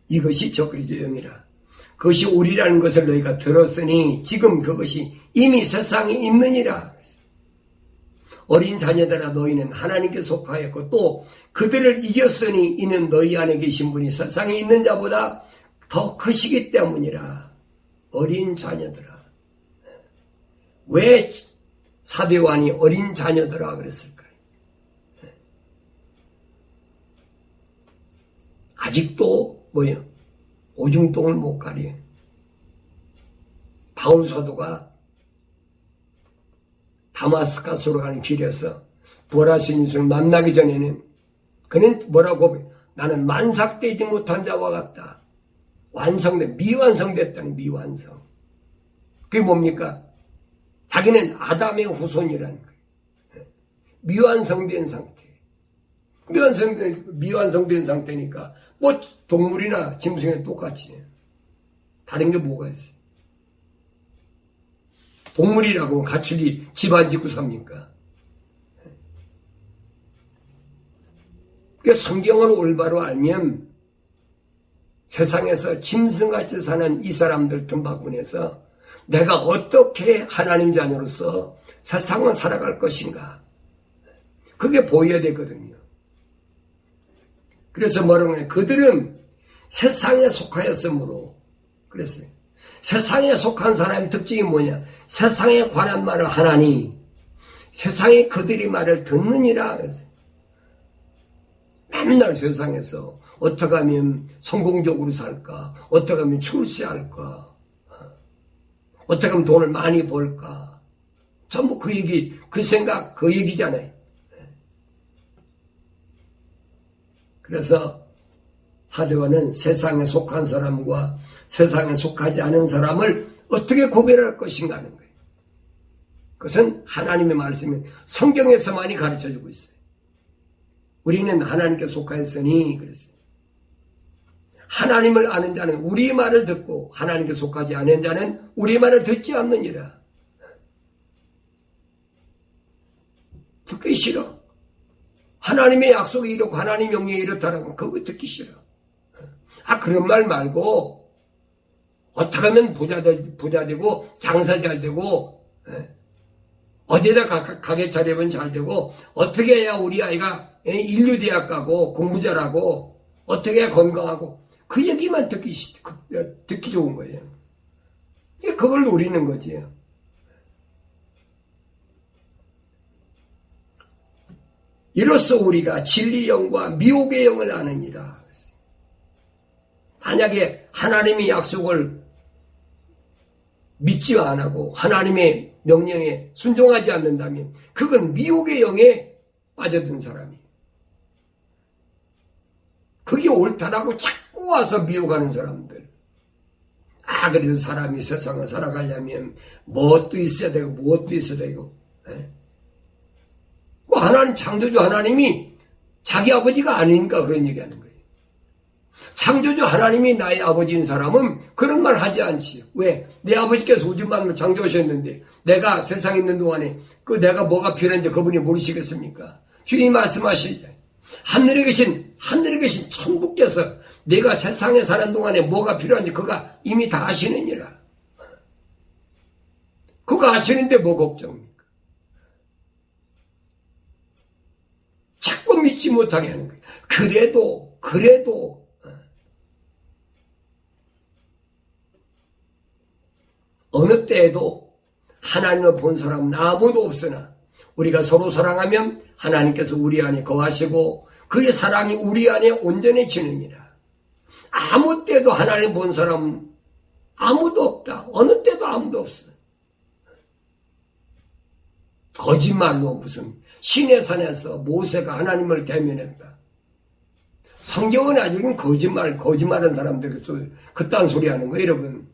이것이 적그리스도 영이라. 그것이 우리라는 것을 너희가 들었으니 지금 그것이 이미 세상에 있느니라. 어린 자녀들아 너희는 하나님께 속하였고 또 그들을 이겼으니 이는 너희 안에 계신 분이 세상에 있는 자보다 더 크시기 때문이라. 어린 자녀들아. 왜 사도 요한이 어린 자녀들아 그랬을까요? 아직도 뭐예요? 오줌통을 못 가려. 바울 사도가 다마스커스로 가는 길에서 부활하신 예수를 만나기 전에는 그는 뭐라고 나는 만삭되지 못한 자와 같다. 미완성됐다는 미완성. 그게 뭡니까? 자기는 아담의 후손이라는 거예요. 미완성된 상태. 미완성된 상태니까 뭐 동물이나 짐승이나 똑같이. 다른 게 뭐가 있어요? 동물이라고 가축이 집안 짓고 삽니까? 그러니까 성경을 올바로 알면 세상에서 짐승같이 사는 이 사람들 틈바구니에서 내가 어떻게 하나님 자녀로서 세상을 살아갈 것인가, 그게 보여야 되거든요. 그래서 뭐라고 해요? 그들은 세상에 속하였으므로. 그랬어요. 세상에 속한 사람의 특징이 뭐냐? 세상에 관한 말을 하나니 세상에 그들이 말을 듣느니라. 그랬어요. 맨날 세상에서 어떻게 하면 성공적으로 살까? 어떻게 하면 출세할까? 어떻게 하면 돈을 많이 벌까? 전부 그 얘기, 그 생각, 그 얘기잖아요. 그래서 사도가는 세상에 속한 사람과 세상에 속하지 않은 사람을 어떻게 구별할 것인가 하는 거예요. 그것은 하나님의 말씀이 성경에서만이 가르쳐주고 있어요. 우리는 하나님께 속하였으니 그랬어요. 하나님을 아는 자는 우리 말을 듣고 하나님께 속하지 않은 자는 우리 말을 듣지 않느니라. 듣기 싫어. 하나님의 약속이 이렇고 하나님 명령이 이렇다라고 그거 듣기 싫어. 그런 말 말고 어떻게 하면 부자 되고 장사 잘 되고 어디에다 가게 차리면 잘 되고 어떻게 해야 우리 아이가 인류대학 가고 공부 잘하고 어떻게 해야 건강하고 그 얘기만 듣기 좋은 거예요. 그걸 노리는 거지. 이로써 우리가 진리의 영과 미혹의 영을 아느니라. 만약에 하나님의 약속을 믿지 안 하고 하나님의 명령에 순종하지 않는다면 그건 미혹의 영에 빠져든 사람이에요. 그게 옳다라고 자꾸 와서 미혹하는 사람들. 그래도 사람이 세상을 살아가려면 무엇도 있어야 되고 무엇도 있어야 되고. 하나님 창조주 하나님이 자기 아버지가 아니니까 그런 얘기하는 거예요. 창조주 하나님이 나의 아버지인 사람은 그런 말 하지 않지요. 왜? 내 아버지께서 우주만을 창조하셨는데 내가 세상에 있는 동안에 내가 뭐가 필요한지 그분이 모르시겠습니까? 주님이 말씀하시죠. 하늘에 계신 천부께서 내가 세상에 사는 동안에 뭐가 필요한지 그가 이미 다 아시느니라. 그거 아시는데 뭐 걱정입니까? 자꾸 믿지 못하게 하는 거예요. 그래도 어느 때에도 하나님을 본 사람은 아무도 없으나 우리가 서로 사랑하면 하나님께서 우리 안에 거하시고 그의 사랑이 우리 안에 온전해지느니라. 아무 때도 하나님 본 사람은 아무도 없다. 어느 때도 아무도 없어. 거짓말로 무슨 시내산에서 모세가 하나님을 대면했다. 성경은 아직은 거짓말하는 사람들 그딴 소리 하는 거예요, 여러분.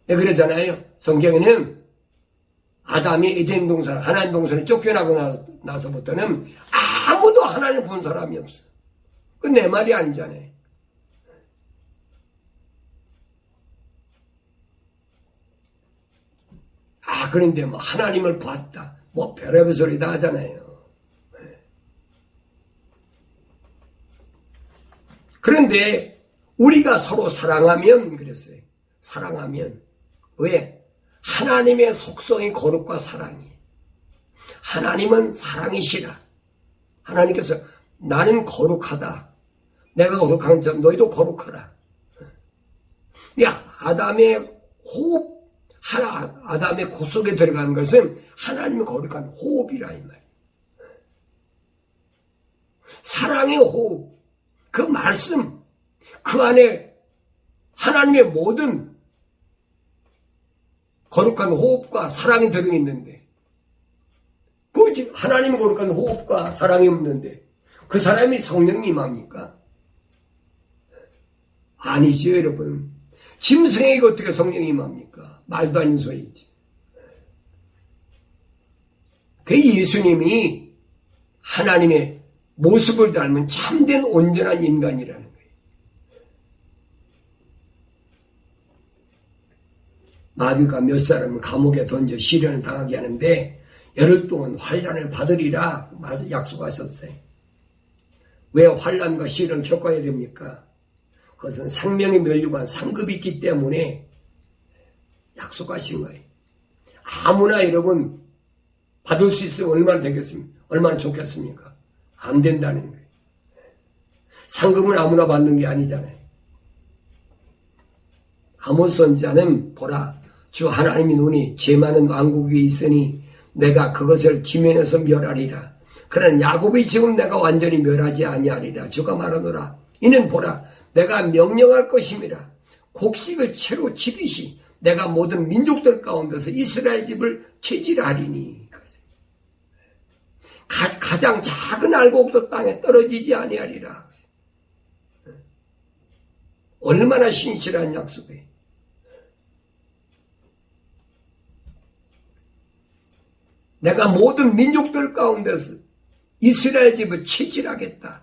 그러잖아요. 성경에는 아담이 에덴 동산, 하나님 동산에 쫓겨나고 나서부터는 아무도 하나님 본 사람이 없어. 그건 내 말이 아니잖아요. 그런데 뭐 하나님을 봤다. 뭐 별의별 소리 다 하잖아요. 그런데 우리가 서로 사랑하면 그랬어요. 사랑하면 왜? 하나님의 속성이 거룩과 사랑이. 하나님은 사랑이시라. 하나님께서 나는 거룩하다. 내가 거룩한 점 너희도 거룩하라. 아담의 호흡, 아담의 코 속에 들어간 것은 하나님의 거룩한 호흡이라 이 말이에요. 사랑의 호흡, 그 말씀, 그 안에 하나님의 모든 거룩한 호흡과 사랑이 들어있는데 그 하나님의 거룩한 호흡과 사랑이 없는데 그 사람이 성령이 임합니까? 아니죠, 여러분. 짐승에게 어떻게 성령이 임합니까? 말도 아닌 소리지. 그 예수님이 하나님의 모습을 닮은 참된 온전한 인간이라는 거예요. 마귀가 몇 사람을 감옥에 던져 시련을 당하게 하는데 열흘 동안 환난을 받으리라 약속하셨어요. 왜 환난과 시련을 겪어야 됩니까? 그것은 생명의 면류관 상급이 있기 때문에 약속하신 거예요. 아무나 여러분 받을 수 있으면 얼마나 되겠습니까? 얼마나 좋겠습니까? 안 된다는 거예요. 상급은 아무나 받는 게 아니잖아요. 아모스 선지자는 보라, 주 하나님이 눈이 죄 많은 왕국 위에 있으니 내가 그것을 지면에서 멸하리라. 그러나 야곱의 집은 내가 완전히 멸하지 아니하리라. 주가 말하노라. 이는 보라, 내가 명령할 것임이라. 곡식을 채로 치듯이 내가 모든 민족들 가운데서 이스라엘 집을 체질하리니. 가장 작은 알곡도 땅에 떨어지지 아니하리라. 얼마나 신실한 약속이에요. 내가 모든 민족들 가운데서 이스라엘 집을 체질하겠다.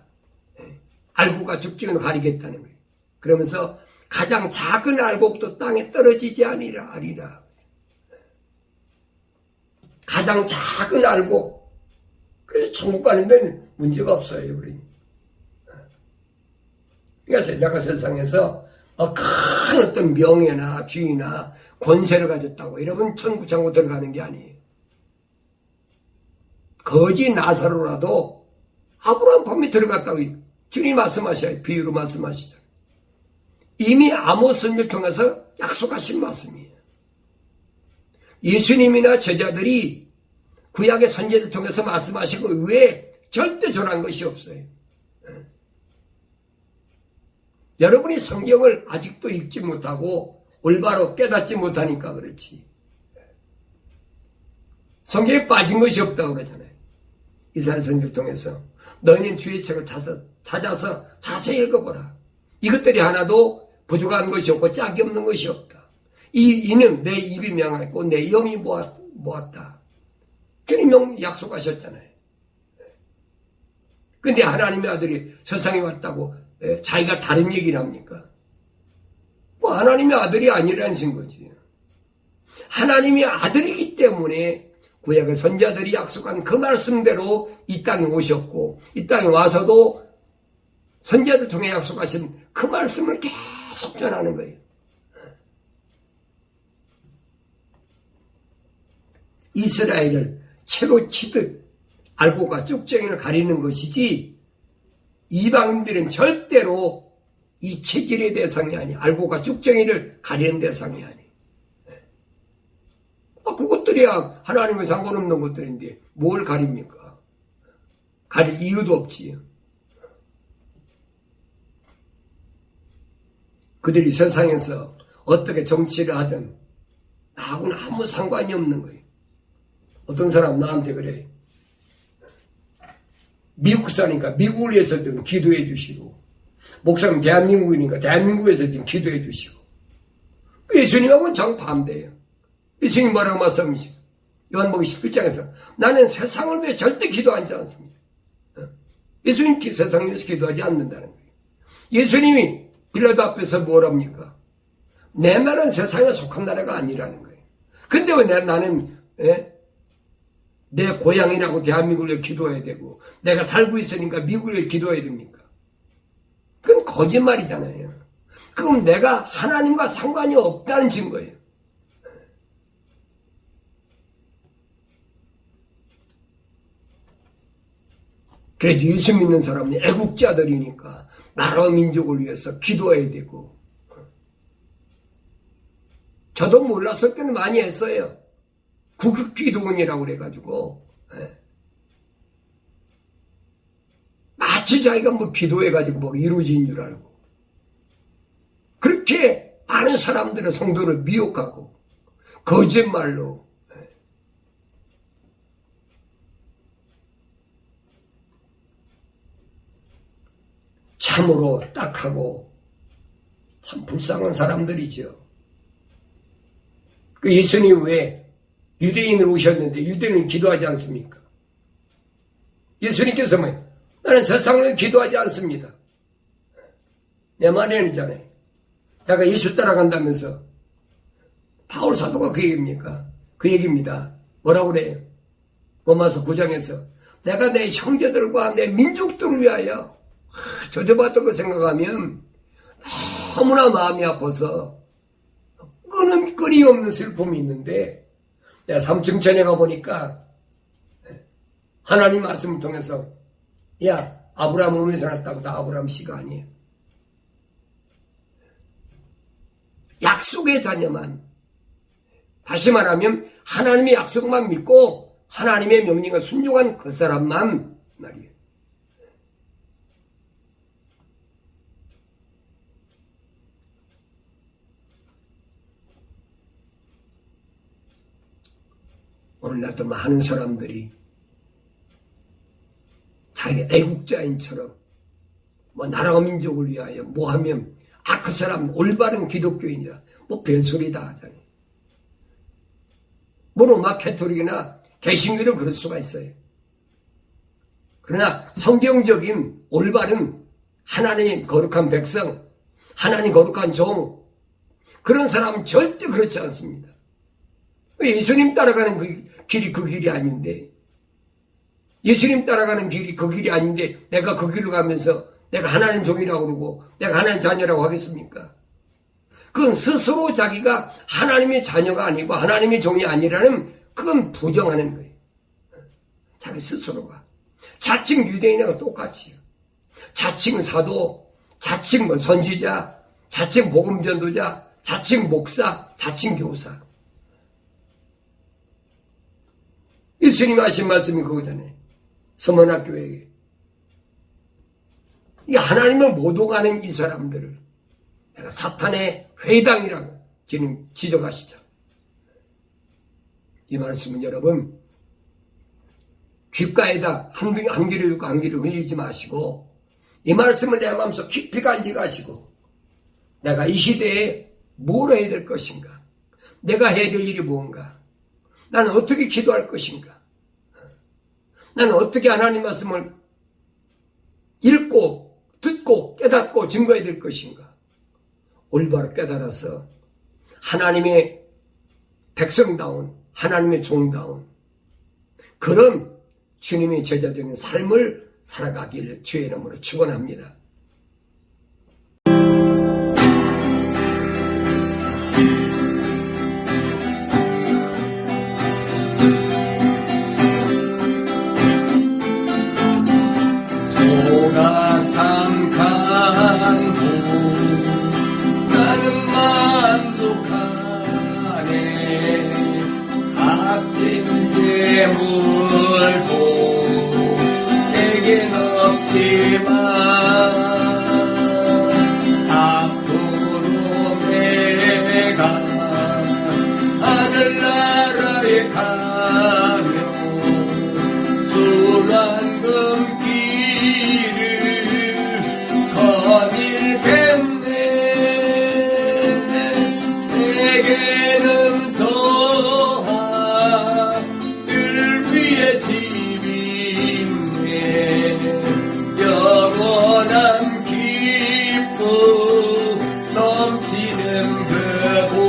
알곡과 죽증을 가리겠다는 거예요. 그러면서 가장 작은 알곡도 땅에 떨어지지 아니하리라. 가장 작은 알곡. 그래서 천국 가는 데는 문제가 없어요, 우리. 그래서 내가 세상에서 큰 어떤 명예나 주의나 권세를 가졌다고 여러분 천국 창고 들어가는 게 아니에요. 거지 나사로라도 아브라함 밤에 들어갔다고 주님 말씀하셔요. 비유로 말씀하시죠. 이미 아모스 선지를 통해서 약속하신 말씀이에요. 예수님이나 제자들이 구약의 선지를 통해서 말씀하신 것 외에 절대 전한 것이 없어요. 여러분이 성경을 아직도 읽지 못하고 올바로 깨닫지 못하니까 그렇지. 성경에 빠진 것이 없다고 그러잖아요. 이사야 선지를 통해서 너희는 주의 책을 찾아서 자세히 읽어보라. 이것들이 하나도 부족한 것이 없고 짝이 없는 것이 없다. 이는 내 입이 명하고 내 영이 모았다. 주님 약속하셨잖아요. 근데 하나님의 아들이 세상에 왔다고 자기가 다른 얘기를 합니까? 뭐 하나님의 아들이 아니라는 증거지. 하나님의 아들이기 때문에 구약의 선지자들이 약속한 그 말씀대로 이 땅에 오셨고 이 땅에 와서도 선지자들 통해 약속하신 그 말씀을 계속 전하는 거예요. 이스라엘을 채로 치듯 알곡과 쭉정이를 가리는 것이지 이방인들은 절대로 이 체질의 대상이 아니 알곡과 쭉정이를 가리는 대상이 아니. 그것들이야 하나님과 상관없는 것들인데 뭘 가립니까? 가릴 이유도 없지. 그들이 세상에서 어떻게 정치를 하든 나하고는 아무 상관이 없는 거예요. 어떤 사람 나한테 그래. 미국 사니까 미국을 위해서 좀 기도해 주시고 목사님 대한민국이니까 대한민국에서 좀 기도해 주시고 예수님하고는 정반대예요. 예수님 뭐라고 말씀하시죠? 요한복음 17장에서 나는 세상을 위해 절대 기도하지 않습니다. 예수님 세상을 위해서 기도하지 않는다는 거예요. 예수님이 빌라도 앞에서 뭐랍니까? 내 나라는 세상에 속한 나라가 아니라는 거예요. 근데 왜 나는 내 고향이라고 대한민국을 위해 기도해야 되고 내가 살고 있으니까 미국을 위해 기도해야 됩니까? 그건 거짓말이잖아요. 그럼 내가 하나님과 상관이 없다는 증거예요. 그래도 예수 믿는 사람은 애국자들이니까 나라와 민족을 위해서 기도해야 되고 저도 몰랐을 때는 많이 했어요. 구급기도원이라고 그래가지고 마치 자기가 뭐 기도해가지고 뭐 이루어진 줄 알고 그렇게 많은 사람들의 성도를 미혹하고 거짓말로 참으로 딱하고 참 불쌍한 사람들이죠. 그 예수님 왜 유대인으로 오셨는데 유대인은 기도하지 않습니까? 예수님께서 나는 세상을 기도하지 않습니다. 내 말이 아니잖아요. 내가 예수 따라간다면서. 바울 사도가 그 얘기입니까? 그 얘기입니다. 뭐라고 그래요? 로마서 9장에서 내가 내 형제들과 내 민족들을 위하여 저주받던 거 생각하면 너무나 마음이 아파서 끊임없는 슬픔이 있는데, 내가 3층 전에 가보니까 하나님 말씀을 통해서 야, 아브라함 몸에서 났다고 다 아브라함 씨가 아니에요. 약속의 자녀만, 다시 말하면 하나님의 약속만 믿고 하나님의 명령에 순종한 그 사람만 말이에요. 오늘날도 많은 사람들이 자기 애국자인처럼 뭐 나라와 민족을 위하여 뭐 하면 그 사람 올바른 기독교인이야 뭐 별소리다 하잖아요. 뭐 로마 캐토릭이나 개신교도 그럴 수가 있어요. 그러나 성경적인 올바른 하나님의 거룩한 백성, 하나님 거룩한 종, 그런 사람은 절대 그렇지 않습니다. 예수님 따라가는 그 길이 아닌데, 예수님 따라가는 길이 그 길이 아닌데 내가 그 길로 가면서 내가 하나님 종이라고 그러고 내가 하나님 자녀라고 하겠습니까? 그건 스스로 자기가 하나님의 자녀가 아니고 하나님의 종이 아니라는, 그건 부정하는 거예요. 자기 스스로가. 자칭 유대인하고 똑같이요. 자칭 사도, 자칭 뭐 선지자, 자칭 복음전도자, 자칭 목사, 자칭 교사. 예수님이 하신 말씀이 그거잖아요. 서머나교회에. 이 하나님을 못 오가는 이 사람들을 내가 사탄의 회당이라고 지적하시죠. 이 말씀은 여러분, 귓가에다 한 귀를 듣고 한 귀를 흘리지 마시고, 이 말씀을 내 마음속 깊이 간직하시고, 내가 이 시대에 뭘 해야 될 것인가? 내가 해야 될 일이 뭔가? 나는 어떻게 기도할 것인가? 나는 어떻게 하나님 말씀을 읽고 듣고 깨닫고 증거해야 될 것인가? 올바로 깨달아서 하나님의 백성다운, 하나님의 종다운 그런 주님의 제자적인 삶을 살아가기를 주의 이름으로 축원합니다. 나는 만족하네. 값진 재물도 내겐 없지만 앞으로 내가 하늘나라에 가면 수란금 길을 거닐겠네. 내게는 저하들 위에 집이 있네. 영원한 기쁨 넘치는 그곳.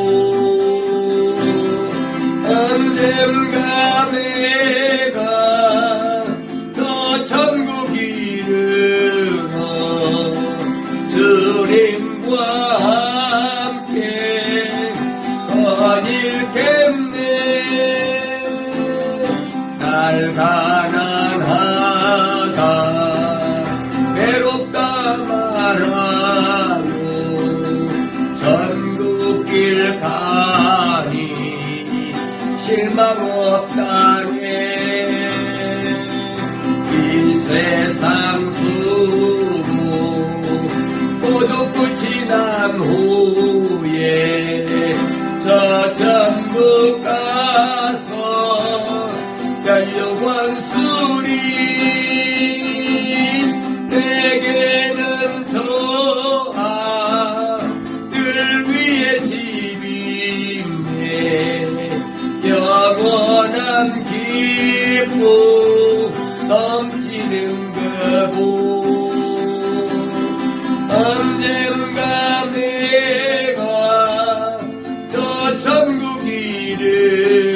언젠가 내가 저 천국 이르러 주님과 함께 거닐겠네. 날 가난하다 외롭다 말아요. 전국길 가니 실망 없다네. 이 세상 수고 모두 끝이 난 후에 저 천국 가서 영원 수리. 내게는 저 아들 위에 집이 있네. 영원한 기쁨 넘치는 것. 가려고 언젠가 내가 저 천국 이름